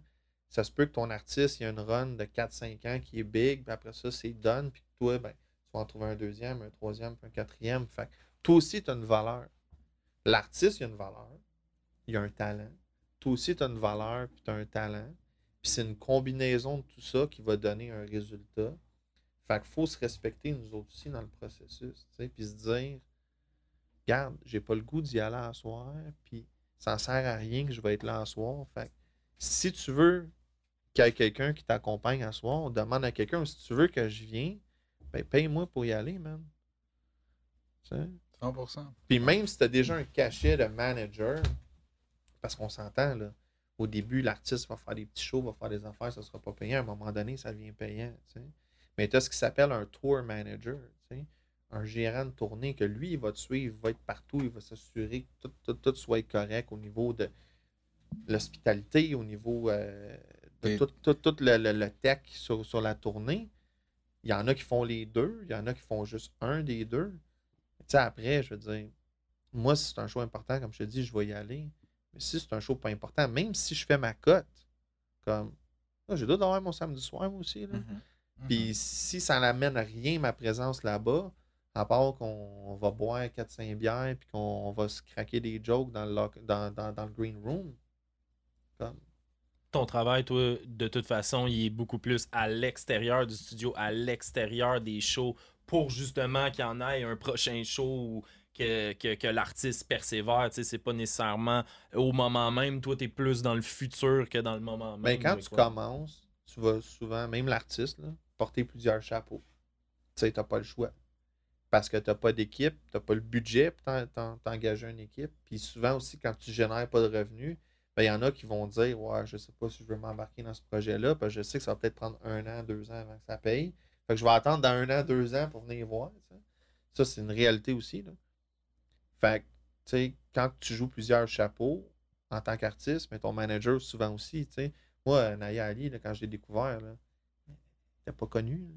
ça se peut que ton artiste, il y a une run de 4-5 ans qui est big, puis après ça, c'est done, puis que toi, ben, tu vas en trouver un deuxième, un troisième, puis un quatrième. Fait que toi aussi, tu as une valeur. L'artiste, il a une valeur. Il a un talent. Toi aussi, tu as une valeur, puis tu as un talent. Puis c'est une combinaison de tout ça qui va donner un résultat. Fait qu'il faut se respecter, nous autres aussi, dans le processus. Puis se dire, regarde, j'ai pas le goût d'y aller à soir, puis ça ne sert à rien que je vais être là à soir. Fait que si tu veux qu'il y ait quelqu'un qui t'accompagne à soir, on demande à quelqu'un, si tu veux que je vienne, ben paye-moi pour y aller, man. T'sais? 100%. Puis même si tu as déjà un cachet de manager, parce qu'on s'entend, là, au début, l'artiste va faire des petits shows, va faire des affaires, ça ne sera pas payant. À un moment donné, ça devient payant. T'sais. Mais tu as ce qui s'appelle un tour manager, t'sais. Un gérant de tournée que lui, il va te suivre, il va être partout, il va s'assurer que tout soit correct au niveau de l'hospitalité, au niveau de tout le tech sur la tournée. Il y en a qui font les deux, il y en a qui font juste un des deux. Tu sais, après, je veux dire, moi, si c'est un show important, comme je te dis, je vais y aller. Mais si c'est un show pas important, même si je fais ma cote, comme, là, j'ai le droit d'avoir mon samedi soir, moi aussi. Là. Puis si ça n'amène rien, ma présence là-bas, à part qu'on va boire 4-5 bières puis qu'on va se craquer des jokes dans le green room, comme... Ton travail, toi, de toute façon, il est beaucoup plus à l'extérieur du studio, à l'extérieur des shows, pour justement qu'il y en ait un prochain show ou que l'artiste persévère. Tu sais, c'est pas nécessairement au moment même. Toi, tu es plus dans le futur que dans le moment même. Mais quand tu commences, tu vas souvent, même l'artiste, là, porter plusieurs chapeaux. Tu sais, t'as pas le choix. Parce que t'as pas d'équipe, t'as pas le budget pour t'engager une équipe. Puis souvent aussi, quand tu génères pas de revenus, ben, il y en a qui vont dire, ouais, je sais pas si je veux m'embarquer dans ce projet-là, parce que je sais que ça va peut-être prendre 1 an, 2 ans avant que ça paye. Fait que je vais attendre dans 1 an, 2 ans pour venir voir. T'sais. Ça, c'est une réalité aussi. Là. Fait que, tu sais, quand tu joues plusieurs chapeaux en tant qu'artiste, mais ton manager souvent aussi, tu sais. Moi, Naya Ali, là, quand je l'ai découvert, là, t'es pas connu. Là.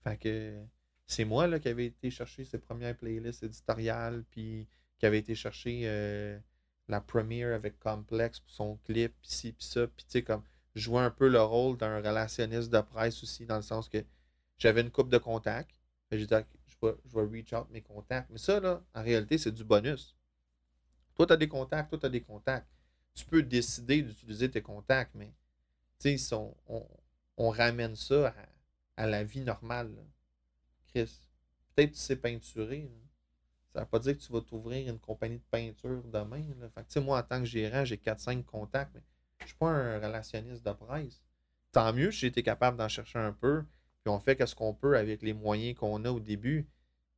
Fait que c'est moi là, qui avais été chercher ses premières playlists éditoriales, puis qui avait été chercher la premiere avec Complex pour son clip, pis ci, pis ça. Puis tu sais, comme, jouer un peu le rôle d'un relationniste de presse aussi, dans le sens que j'avais une coupe de contacts. J'ai dit, OK, je vais reach out mes contacts. Mais ça, là, en réalité, c'est du bonus. Toi, tu as des contacts, toi, tu as des contacts. Tu peux décider d'utiliser tes contacts, mais tu sais, si on ramène ça à la vie normale, là. Chris, peut-être que tu sais peinturer, là. Ça ne veut pas dire que tu vas t'ouvrir une compagnie de peinture demain, là. Fait que, tu sais, moi, en tant que gérant, j'ai 4-5 contacts, mais je ne suis pas un relationniste de presse. Tant mieux si j'ai été capable d'en chercher un peu, puis on fait ce qu'on peut avec les moyens qu'on a au début.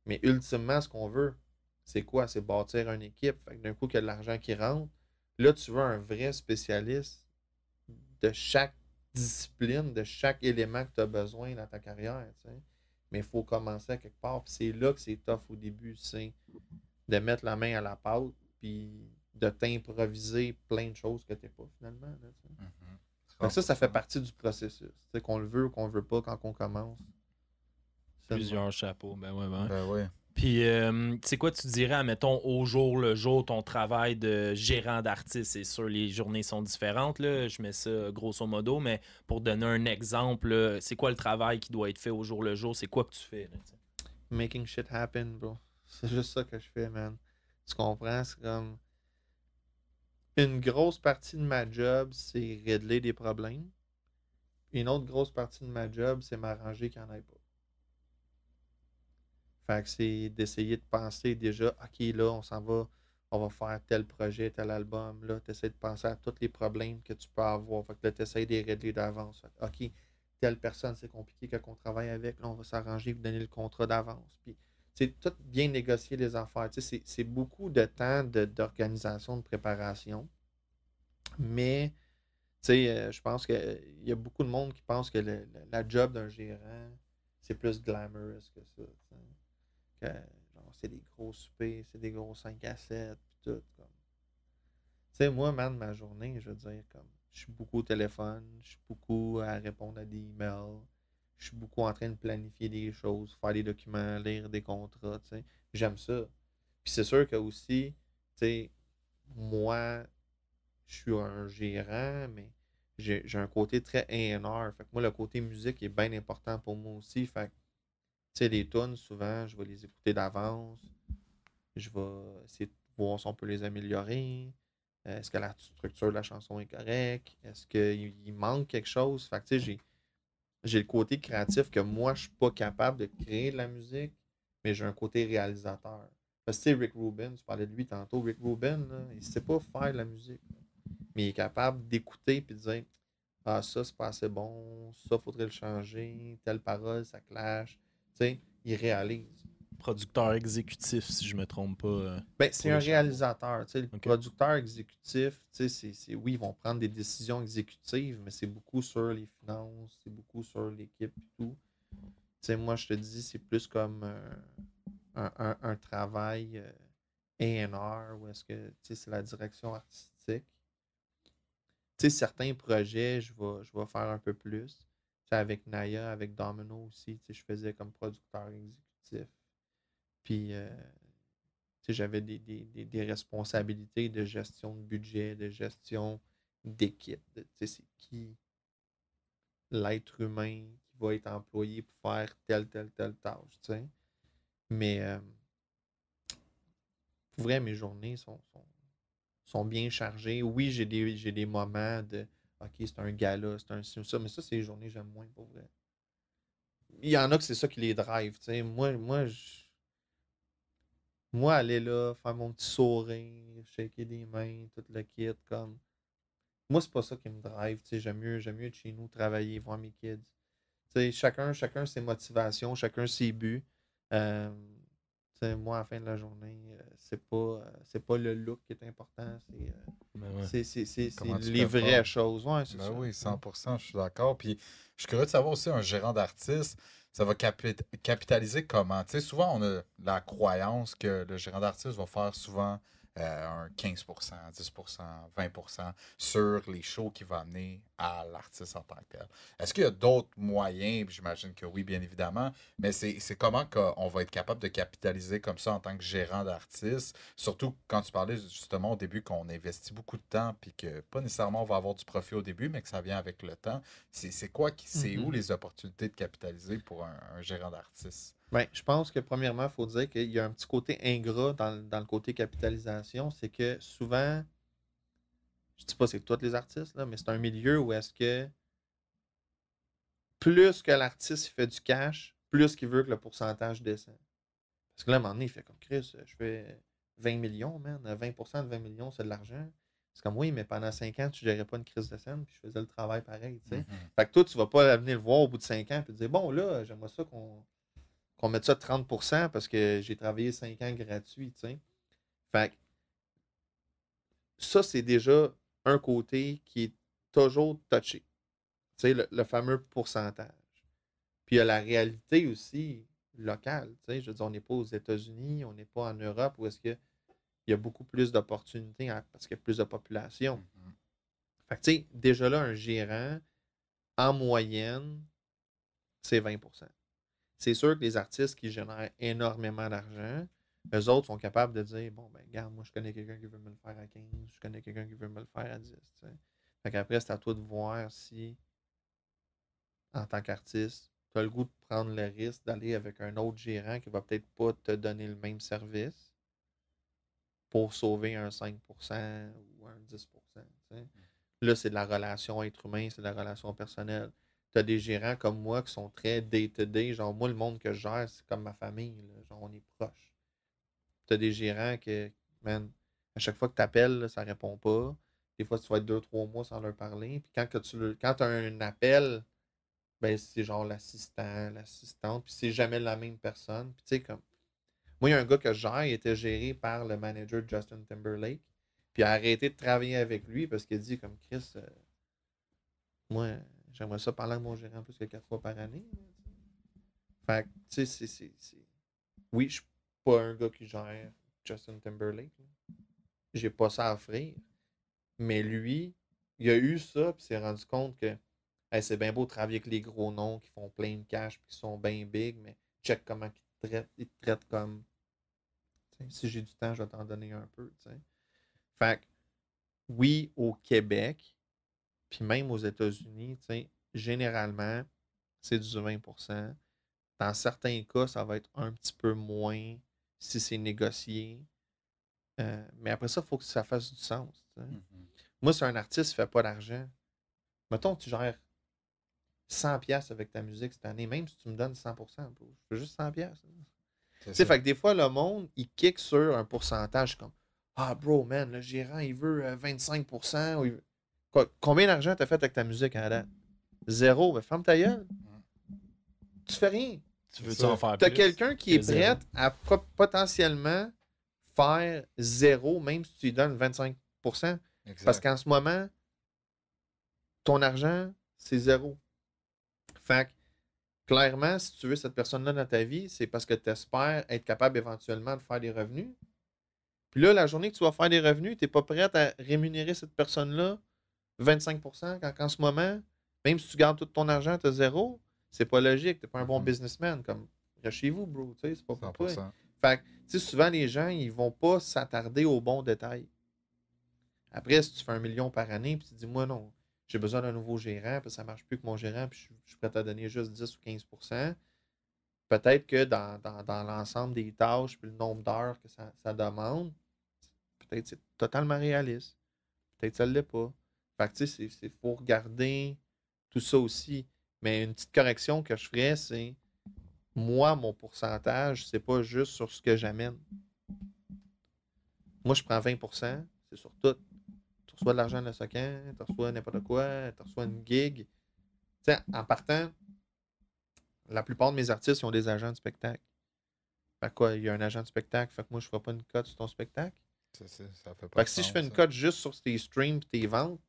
Mais ultimement, ce qu'on veut, c'est quoi? C'est bâtir une équipe. Fait que d'un coup, qu'il y a de l'argent qui rentre. Là, tu veux un vrai spécialiste de chaque discipline, de chaque élément que tu as besoin dans ta carrière. Tu sais. Mais il faut commencer à quelque part. Puis c'est là que c'est tough au début, c'est de mettre la main à la pâte, puis de t'improviser plein de choses que tu n'es pas finalement. Là, tu sais. Fait que ça fait partie du processus. Tu sais, qu'on le veut ou qu'on le veut pas quand on commence. Plusieurs chapeaux, ben ouais, ben. Ben ouais. Puis, c'est quoi tu dirais, mettons, au jour le jour, ton travail de gérant d'artiste? C'est sûr, les journées sont différentes, là. Je mets ça grosso modo, mais pour donner un exemple, là, c'est quoi le travail qui doit être fait au jour le jour? C'est quoi que tu fais? Là, making shit happen, bro. C'est juste ça que je fais, man. Tu comprends? C'est comme... Une grosse partie de ma job, c'est régler des problèmes. Une autre grosse partie de ma job, c'est m'arranger qu'il n'y en ait pas. Fait que c'est d'essayer de penser déjà, OK, là, on va faire tel projet, tel album. Là, tu essaies de penser à tous les problèmes que tu peux avoir. Fait que là, tu essaies de les régler d'avance. Fait que, OK, telle personne, c'est compliqué qu'on travaille avec. Là, on va s'arranger et vous donner le contrat d'avance. Puis, c'est tout bien négocier les affaires. Tu sais, c'est beaucoup de temps d'organisation, de préparation. Mais, tu sais, je pense qu'il y a beaucoup de monde qui pense que la job d'un gérant, c'est plus glamorous que ça. Tu sais. Que, genre, c'est des gros soupers, c'est des gros 5 à 7, puis tout. Comme. Tu sais, moi, man, ma journée, je veux dire, comme, je suis beaucoup au téléphone, je suis beaucoup à répondre à des emails, je suis beaucoup en train de planifier des choses, faire des documents, lire des contrats, tu sais. J'aime ça. Puis c'est sûr que aussi, tu sais, moi, je suis un gérant, mais j'ai un côté très A&R. Fait que moi, le côté musique est bien important pour moi aussi. Fait que, tu sais, les tunes, souvent, je vais les écouter d'avance. Je vais essayer de voir si on peut les améliorer. Est-ce que la structure de la chanson est correcte? Est-ce qu'il manque quelque chose? Fait que, tu sais, j'ai le côté créatif que moi, je suis pas capable de créer de la musique, mais j'ai un côté réalisateur. Parce que, tu sais, Rick Rubin, tu parlais de lui tantôt. Rick Rubin, là, il ne sait pas faire de la musique. Mais il est capable d'écouter et de dire ah, ça, c'est pas assez bon, ça, faudrait le changer, telle parole, ça clash. Tu sais, il réalise. producteur exécutif, si je me trompe pas. Ben, c'est un réalisateur. Tu sais, le Ok. producteur exécutif, tu sais, oui, ils vont prendre des décisions exécutives, mais c'est beaucoup sur les finances, c'est beaucoup sur l'équipe et tout. Tu sais, moi, je te dis, c'est plus comme un travail A&R, où est-ce que, tu sais, c'est la direction artistique. Tu sais, certains projets, je vais faire un peu plus. Tu sais, avec Naya, avec Domino aussi, tu sais, je faisais comme producteur exécutif. Puis, tu sais, j'avais des responsabilités de gestion de budget, de gestion d'équipe. Tu sais, c'est qui l'être humain qui va être employé pour faire telle tâche, tu sais. Mais, pour vrai, mes journées sont bien chargées. Oui, j'ai des moments de OK, c'est un gala, c'est un ci ou ça, mais ça, c'est les journées que j'aime moins pour vrai. Il y en a que c'est ça qui les drive. Tu sais. Moi, aller là, faire mon petit sourire, shaker des mains, tout le kit, comme. Moi, c'est pas ça qui me drive. Tu sais. J'aime mieux être chez nous, travailler, voir mes kids. Tu sais, chacun ses motivations, chacun ses buts. Euh, tu sais, moi, à la fin de la journée, c'est pas le look qui est important, c'est Comment tu les vraies performes. choses. Ouais, c'est Ben ça. oui, 100%, je suis d'accord. Puis je suis curieux de savoir aussi, un gérant d'artiste, ça va capitaliser comment? Tu sais, souvent, on a la croyance que le gérant d'artiste va faire souvent un 15%, 10%, 20% sur les shows qu'il va amener à l'artiste en tant que tel. Est-ce qu'il y a d'autres moyens? J'imagine que oui, bien évidemment, mais c'est comment qu'on va être capable de capitaliser comme ça en tant que gérant d'artiste, surtout quand tu parlais justement au début qu'on investit beaucoup de temps puis que pas nécessairement on va avoir du profit au début, mais que ça vient avec le temps. C'est où les opportunités de capitaliser pour un gérant d'artiste? Ben, je pense que premièrement, il faut dire qu'il y a un petit côté ingrat dans le côté capitalisation. C'est que souvent, je dis pas c'est tous les artistes, là, mais c'est un milieu où est-ce que plus que l'artiste fait du cash, plus qu'il veut que le pourcentage descende. Parce que là, à un moment donné, il fait comme Chris, je fais 20 millions, man. 20% de 20 millions, c'est de l'argent. C'est comme oui, mais pendant 5 ans, tu ne gérais pas une crise de scène, puis je faisais le travail pareil. Tu sais. Fait que toi, tu ne vas pas venir le voir au bout de 5 ans et te dire bon, là, j'aimerais ça qu'on mette ça de 30% parce que j'ai travaillé 5 ans gratuit. Tu sais. Fait que ça, c'est déjà un côté qui est toujours touché. Tu sais, le fameux pourcentage. Puis il y a la réalité aussi locale. Tu sais, je veux dire, on n'est pas aux États-Unis, on n'est pas en Europe où est-ce qu'il y a beaucoup plus d'opportunités parce qu'il y a plus de population. Fait que, tu sais, déjà là, un gérant, en moyenne, c'est 20%. C'est sûr que les artistes qui génèrent énormément d'argent, eux autres sont capables de dire bon, ben, regarde, moi, je connais quelqu'un qui veut me le faire à 15, je connais quelqu'un qui veut me le faire à 10. Tu sais. Fait qu'après, c'est à toi de voir si, en tant qu'artiste, tu as le goût de prendre le risque d'aller avec un autre gérant qui va peut-être pas te donner le même service pour sauver un 5% ou un 10%. Tu sais. Là, c'est de la relation être humain, c'est de la relation personnelle. Tu as des gérants comme moi qui sont très day-to-day. Genre, moi, le monde que je gère, c'est comme ma famille. Là. Genre, on est proches. Tu as des gérants que, man, à chaque fois que tu appelles, ça répond pas. Des fois, tu vas être 2-3 mois sans leur parler. Puis quand tu as un appel, ben, c'est genre l'assistant, l'assistante, puis c'est jamais la même personne. Puis tu sais, comme. Moi, il y a un gars que je gère, il était géré par le manager Justin Timberlake. Puis il a arrêté de travailler avec lui parce qu'il dit, comme Chris, moi, j'aimerais ça parler à mon gérant plus que 4 fois par année. Fait que, tu sais, oui, je suis pas un gars qui gère Justin Timberlake. J'ai pas ça à offrir. Mais lui, il a eu ça, puis s'est rendu compte que hey, c'est bien beau de travailler avec les gros noms qui font plein de cash puis qui sont bien big, mais check comment ils te traitent. Ils te traitent comme si j'ai du temps, je vais t'en donner un peu. T'sais. Fait que oui, au Québec, puis même aux États-Unis, généralement, c'est du 20%. Dans certains cas, ça va être un petit peu moins si c'est négocié. Mais après ça, il faut que ça fasse du sens. Moi, si un artiste ne fait pas d'argent, mettons que tu gères 100$ avec ta musique cette année, même si tu me donnes 100%, bro, je fais juste 100$. Tu sais, fait que des fois, le monde, il kick sur un pourcentage comme ah, bro, man, le gérant, il veut 25%. Combien d'argent t'as fait avec ta musique à la date? Zéro. Ben, ferme ta gueule. Tu fais rien. Tu veux-tu en faire T'as plus? quelqu'un qui est prêt à potentiellement faire zéro, même si tu lui donnes 25%. Exact. Parce qu'en ce moment, ton argent, c'est zéro. Fait que, clairement, si tu veux cette personne-là dans ta vie, c'est parce que tu espères être capable éventuellement de faire des revenus. Puis là, la journée que tu vas faire des revenus, tu n'es pas prête à rémunérer cette personne-là 25%, quand en ce moment, même si tu gardes tout ton argent, tu as zéro, c'est pas logique. Tu n'es pas un bon businessman. Comme, reste chez vous, bro. C'est pas pour toi. Fait que, souvent, les gens, ils vont pas s'attarder aux bons détails. Après, si tu fais 1 million par année, puis tu dis, moi, non, j'ai besoin d'un nouveau gérant, puis ça ne marche plus que mon gérant, puis je suis prêt à donner juste 10 ou 15%. Peut-être que dans l'ensemble des tâches puis le nombre d'heures que ça demande, peut-être c'est totalement réaliste. Peut-être que ça ne l'est pas. Fait que tu sais, il faut regarder tout ça aussi. Mais une petite correction que je ferais, c'est moi, mon pourcentage, c'est pas juste sur ce que j'amène. Moi, je prends 20%, c'est sur tout. Tu reçois de l'argent de Socan, tu reçois n'importe quoi, tu reçois une gig. Tu sais, en partant, la plupart de mes artistes ils ont des agents de spectacle. Fait quoi, il y a un agent de spectacle, fait que moi, je ne ferai pas une cote sur ton spectacle. Ça fait pas fait que si je fais une cote juste sur tes streams et tes ventes,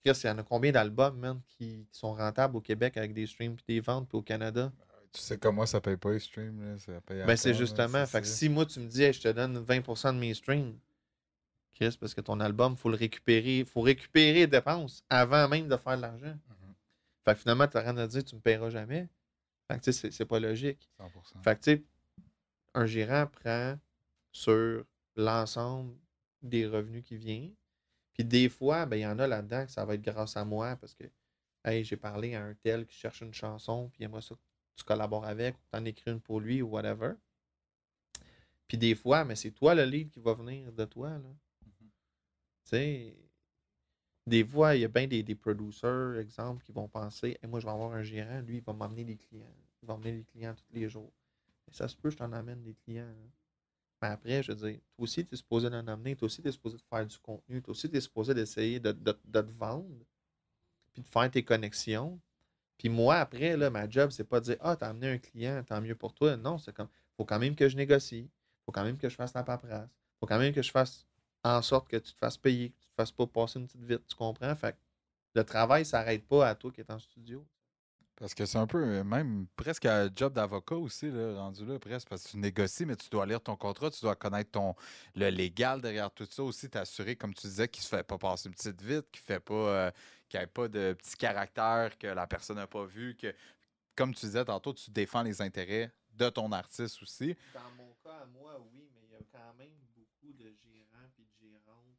Chris, il y en a combien d'albums, man, qui sont rentables au Québec avec des streams et des ventes, puis au Canada? Tu sais comme moi, ça paye pas les streams, là, ça paye Ben, c'est justement. Fait que si moi, tu me dis, hey, je te donne 20% de mes streams, Chris, parce que ton album, il faut le récupérer. Il faut récupérer les dépenses avant même de faire de l'argent. Fait que finalement, tu as rien à dire, tu ne me paieras jamais. Fait que tu sais, c'est pas logique. 100%. Fait que tu sais, un gérant prend sur l'ensemble des revenus qui viennent. Puis des fois, ben, il y en a là-dedans que ça va être grâce à moi parce que hey, j'ai parlé à un tel qui cherche une chanson, puis aimerait ça que tu collabores avec, ou que tu en écris une pour lui ou whatever. Puis des fois, mais c'est toi le lead qui va venir de toi. Là. Tu sais, des fois, il y a bien des producers, exemple, qui vont penser hey, moi, je vais avoir un gérant, lui, il va m'emmener des clients. Il va emmener des clients tous les jours. Et ça se peut, je t'en amène des clients. Là. Mais après, je veux dire, toi aussi, tu es supposé d'en amener, toi aussi, tu es supposé de faire du contenu, toi aussi, tu es supposé d'essayer de te vendre, puis de faire tes connexions. Puis moi, après, là, ma job, c'est pas de dire ah, t'as amené un client, tant mieux pour toi. Non, c'est comme faut quand même que je négocie, faut quand même que je fasse la paperasse, faut quand même que je fasse en sorte que tu te fasses payer, que tu te fasses pas passer une petite vite, tu comprends? Fait que le travail s'arrête pas à toi qui est en studio. Parce que c'est un peu même presque un job d'avocat aussi, là, rendu là, presque, parce que tu négocies, mais tu dois lire ton contrat, tu dois connaître le légal derrière tout ça aussi, t'assurer, comme tu disais, qu'il se fait pas passer une petite vite, qu'il n'y ait pas de petits caractères que la personne n'a pas vu, que, comme tu disais tantôt, tu défends les intérêts de ton artiste aussi. Dans mon cas, à moi, oui, mais il y a quand même beaucoup de gérants et de gérantes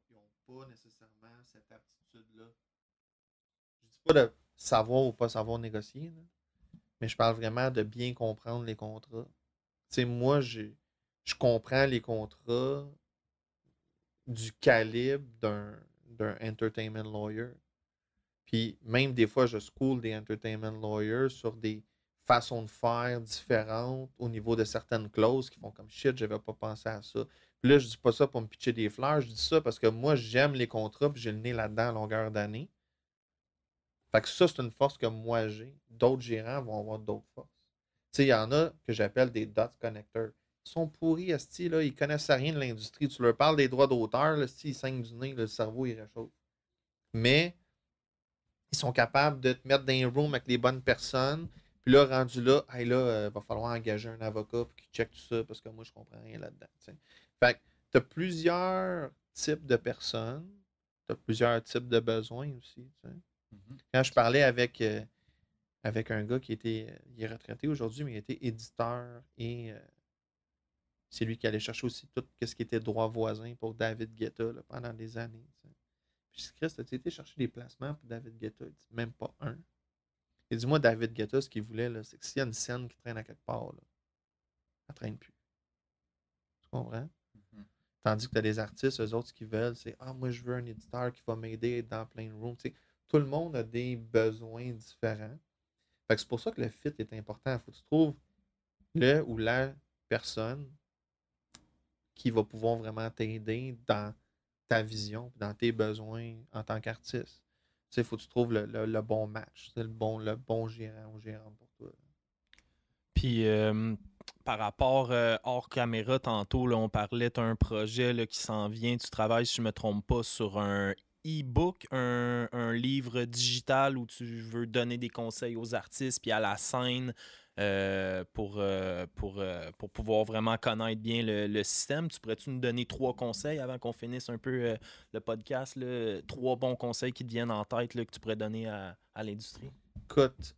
qui ont pas nécessairement cette aptitude-là. Je dis pas de savoir ou pas savoir négocier, là, mais je parle vraiment de bien comprendre les contrats. Tu sais, moi, je comprends les contrats du calibre d'un entertainment lawyer. Puis même des fois, je school des entertainment lawyers sur des façons de faire différentes au niveau de certaines clauses qui font comme shit, je n'avais pas pensé à ça. Puis là, je dis pas ça pour me pitcher des fleurs, je dis ça parce que moi, j'aime les contrats puis j'ai le nez là-dedans à longueur d'année. Fait que ça, c'est une force que moi j'ai. D'autres gérants vont avoir d'autres forces. Tu sais, il y en a que j'appelle des dot connectors. Ils sont pourris, esti, là, ils connaissent rien de l'industrie. Tu leur parles des droits d'auteur, là, esti, ils saignent du nez, le cerveau, il réchauffe. Mais ils sont capables de te mettre dans un room avec les bonnes personnes. Puis là, rendu là, hey, là, va falloir engager un avocat pour qu'il check tout ça parce que moi, je comprends rien là-dedans. T'sais. Fait que tu as plusieurs types de personnes, tu as plusieurs types de besoins aussi. T'sais. Quand je parlais avec un gars qui était, il est retraité aujourd'hui, mais il était éditeur et c'est lui qui allait chercher aussi tout ce qui était droit voisin pour David Guetta là, pendant des années. T'sais. Puis je dis, Christ, as-tu été chercher des placements pour David Guetta? Il dit, même pas un. Et dis-moi, David Guetta, ce qu'il voulait, là, c'est que s'il y a une scène qui traîne à quelque part, là, elle ne traîne plus. Tu comprends? Tandis que tu as des artistes, eux autres, ce qu'ils veulent, c'est ah, moi, je veux un éditeur qui va m'aider à être dans plein de rooms. Tu sais, tout le monde a des besoins différents. Fait que c'est pour ça que le fit est important. Il faut que tu trouves le ou la personne qui va pouvoir vraiment t'aider dans ta vision, dans tes besoins en tant qu'artiste. Tu sais, il faut que tu trouves le bon match, le bon gérant ou gérante pour toi. Puis par rapport hors caméra, tantôt, là, on parlait d'un projet là, qui s'en vient. Tu travailles, si je ne me trompe pas, sur un e-book, un livre digital où tu veux donner des conseils aux artistes puis à la scène pour pouvoir vraiment connaître bien le système. Tu pourrais-tu nous donner 3 conseils avant qu'on finisse un peu le podcast? Là, 3 bons conseils qui te viennent en tête là, que tu pourrais donner à l'industrie? Écoute,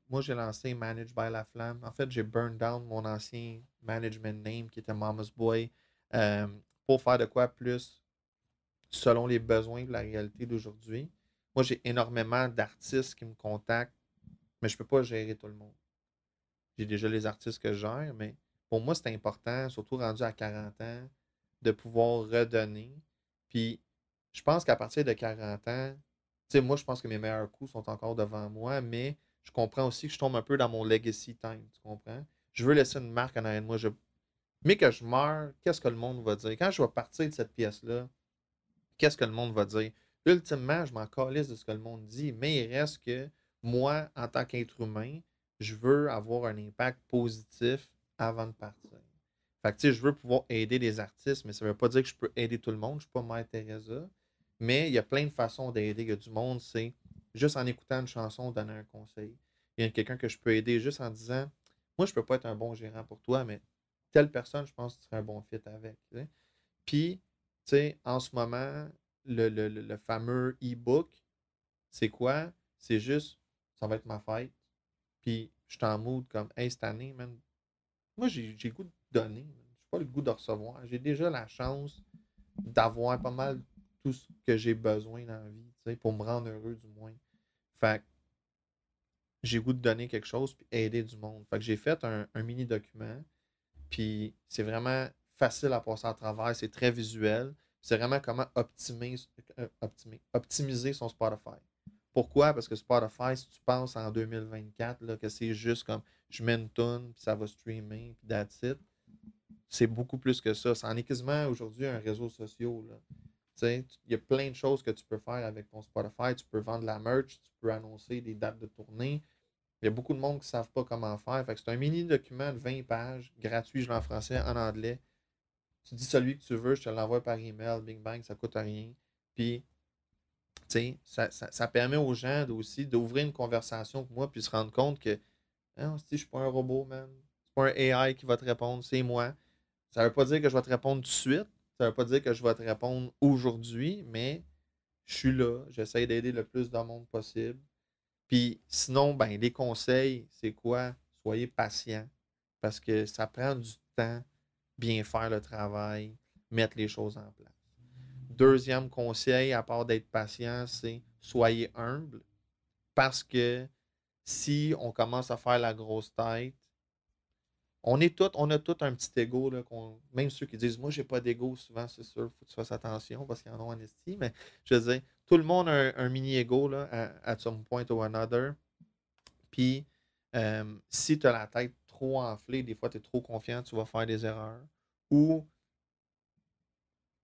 moi j'ai lancé Manage by La Flamme. En fait, j'ai burn down mon ancien management name qui était Mama's Boy euh, pour faire de quoi plus selon les besoins de la réalité d'aujourd'hui. Moi, j'ai énormément d'artistes qui me contactent, mais je ne peux pas gérer tout le monde. J'ai déjà les artistes que je gère, mais pour moi, c'est important, surtout rendu à 40 ans, de pouvoir redonner. Puis, je pense qu'à partir de 40 ans, tu sais, moi, je pense que mes meilleurs coups sont encore devant moi, mais je comprends aussi que je tombe un peu dans mon legacy time, tu comprends? Je veux laisser une marque en arrière de moi. Mais que je meurs, qu'est-ce que le monde va dire? Quand je vais partir de cette pièce-là, qu'est-ce que le monde va dire? Ultimement, je m'en calisse de ce que le monde dit, mais il reste que moi, en tant qu'être humain, je veux avoir un impact positif avant de partir. Fait que, tu sais, je veux pouvoir aider les artistes, mais ça ne veut pas dire que je peux aider tout le monde. Je ne suis pas Mère Teresa. Mais il y a plein de façons d'aider. Il y a du monde, c'est juste en écoutant une chanson, donner un conseil. Il y a quelqu'un que je peux aider juste en disant moi, je ne peux pas être un bon gérant pour toi, mais telle personne, je pense que tu serais un bon fit avec. Tu sais. Puis, sais, en ce moment, le fameux e-book, c'est quoi? C'est juste, ça va être ma fête. Puis je suis en mood comme, hey, cette année, man, moi, j'ai le goût de donner. J'ai pas le goût de recevoir. J'ai déjà la chance d'avoir pas mal tout ce que j'ai besoin dans la vie, tu sais, pour me rendre heureux du moins. Fait que j'ai le goût de donner quelque chose puis aider du monde. Fait que j'ai fait un mini document. Puis c'est vraiment facile à passer à travers. C'est très visuel. C'est vraiment comment optimiser son Spotify. Pourquoi? Parce que Spotify, si tu penses en 2024, là, que c'est juste comme je mets une tune, puis ça va streamer, puis that's it, c'est beaucoup plus que ça. Ça en est quasiment aujourd'hui un réseau social. Là. Il y a plein de choses que tu peux faire avec ton Spotify. Tu peux vendre la merch, tu peux annoncer des dates de tournée. Il y a beaucoup de monde qui ne savent pas comment faire. Fait que c'est un mini document de 20 pages, gratuit, je l'ai en français, en anglais. Tu dis celui que tu veux, je te l'envoie par email, Bing Bang, ça ne coûte rien. Puis, tu sais, ça permet aux gens aussi d'ouvrir une conversation avec moi, puis se rendre compte que ah, je ne suis pas un robot, man. C'est pas un AI qui va te répondre, c'est moi. Ça ne veut pas dire que je vais te répondre tout de suite. Ça ne veut pas dire que je vais te répondre aujourd'hui, mais je suis là. J'essaie d'aider le plus de monde possible. Puis sinon, ben, les conseils, c'est quoi? Soyez patient. Parce que ça prend du temps, bien faire le travail, mettre les choses en place. Deuxième conseil, à part d'être patient, c'est soyez humble. Parce que si on commence à faire la grosse tête, on a tous un petit ego, là, même ceux qui disent moi j'ai pas d'ego, souvent c'est sûr, il faut que tu fasses attention parce qu'ils en ont en estime, mais je veux dire, tout le monde a un mini ego là, at some point or another. Puis si tu as la tête trop enflée, des fois tu es trop confiant, tu vas faire des erreurs. Ou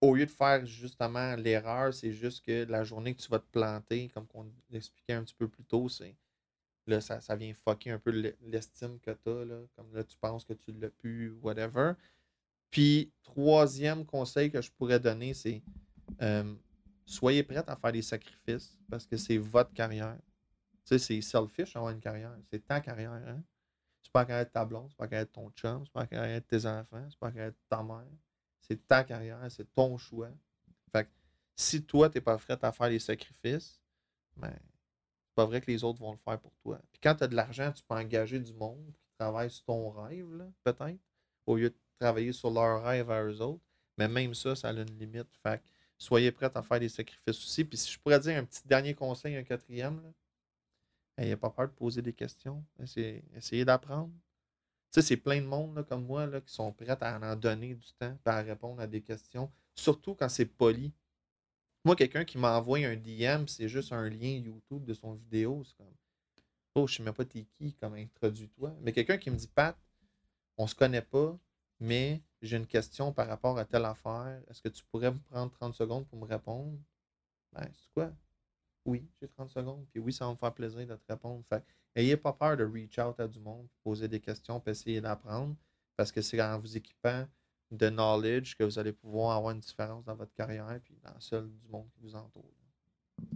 au lieu de faire justement l'erreur, c'est juste que la journée que tu vas te planter, comme on l'expliquait un petit peu plus tôt, c'est là, ça vient fucker un peu l'estime que tu as. Là, comme là, tu penses que tu l'as pu, whatever. Puis, troisième conseil que je pourrais donner, c'est soyez prête à faire des sacrifices parce que c'est votre carrière. Tu sais, c'est selfish avoir une carrière. C'est ta carrière. Hein? C'est pas la carrière de ta blonde, c'est pas la carrière de ton chum, c'est pas la carrière de tes enfants, c'est pas la carrière de ta mère. C'est ta carrière, c'est ton choix. Fait que si toi, t'es pas prête à faire les sacrifices, ben, c'est pas vrai que les autres vont le faire pour toi. Puis quand tu as de l'argent, tu peux engager du monde qui travaille sur ton rêve, là, peut-être, au lieu de travailler sur leur rêve à eux autres. Mais même ça, ça a une limite. Fait que soyez prêts à faire des sacrifices aussi. Puis si je pourrais dire un petit dernier conseil, un quatrième, n'ayez pas peur de poser des questions. Essayez d'apprendre. Tu sais, c'est plein de monde là, comme moi là, qui sont prêts à en donner du temps et à répondre à des questions, surtout quand c'est poli. Moi, quelqu'un qui m'envoie un DM, c'est juste un lien YouTube de son vidéo. C'est comme, oh, je sais même pas t'es qui, comme introduis-toi. Mais quelqu'un qui me dit, Pat, on se connaît pas, mais j'ai une question par rapport à telle affaire. Est-ce que tu pourrais me prendre 30 secondes pour me répondre? Ben, c'est quoi? Oui, j'ai 30 secondes. Puis oui, ça va me faire plaisir de te répondre. Fait ayez pas peur de reach out à du monde, poser des questions, puis essayer d'apprendre. Parce que c'est en vous équipant de knowledge que vous allez pouvoir avoir une différence dans votre carrière puis dans celle du monde qui vous entoure.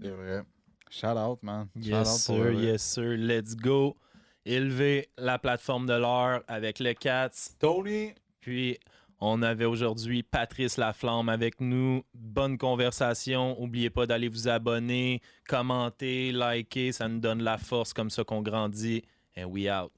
C'est vrai. Shout out, man. Yes, sir, yes, sir. Let's go. Élever la plateforme de l'heure avec le Cats. Tony. Puis, on avait aujourd'hui Patrice Laflamme avec nous. Bonne conversation. N'oubliez pas d'aller vous abonner, commenter, liker. Ça nous donne la force comme ça qu'on grandit. And we out.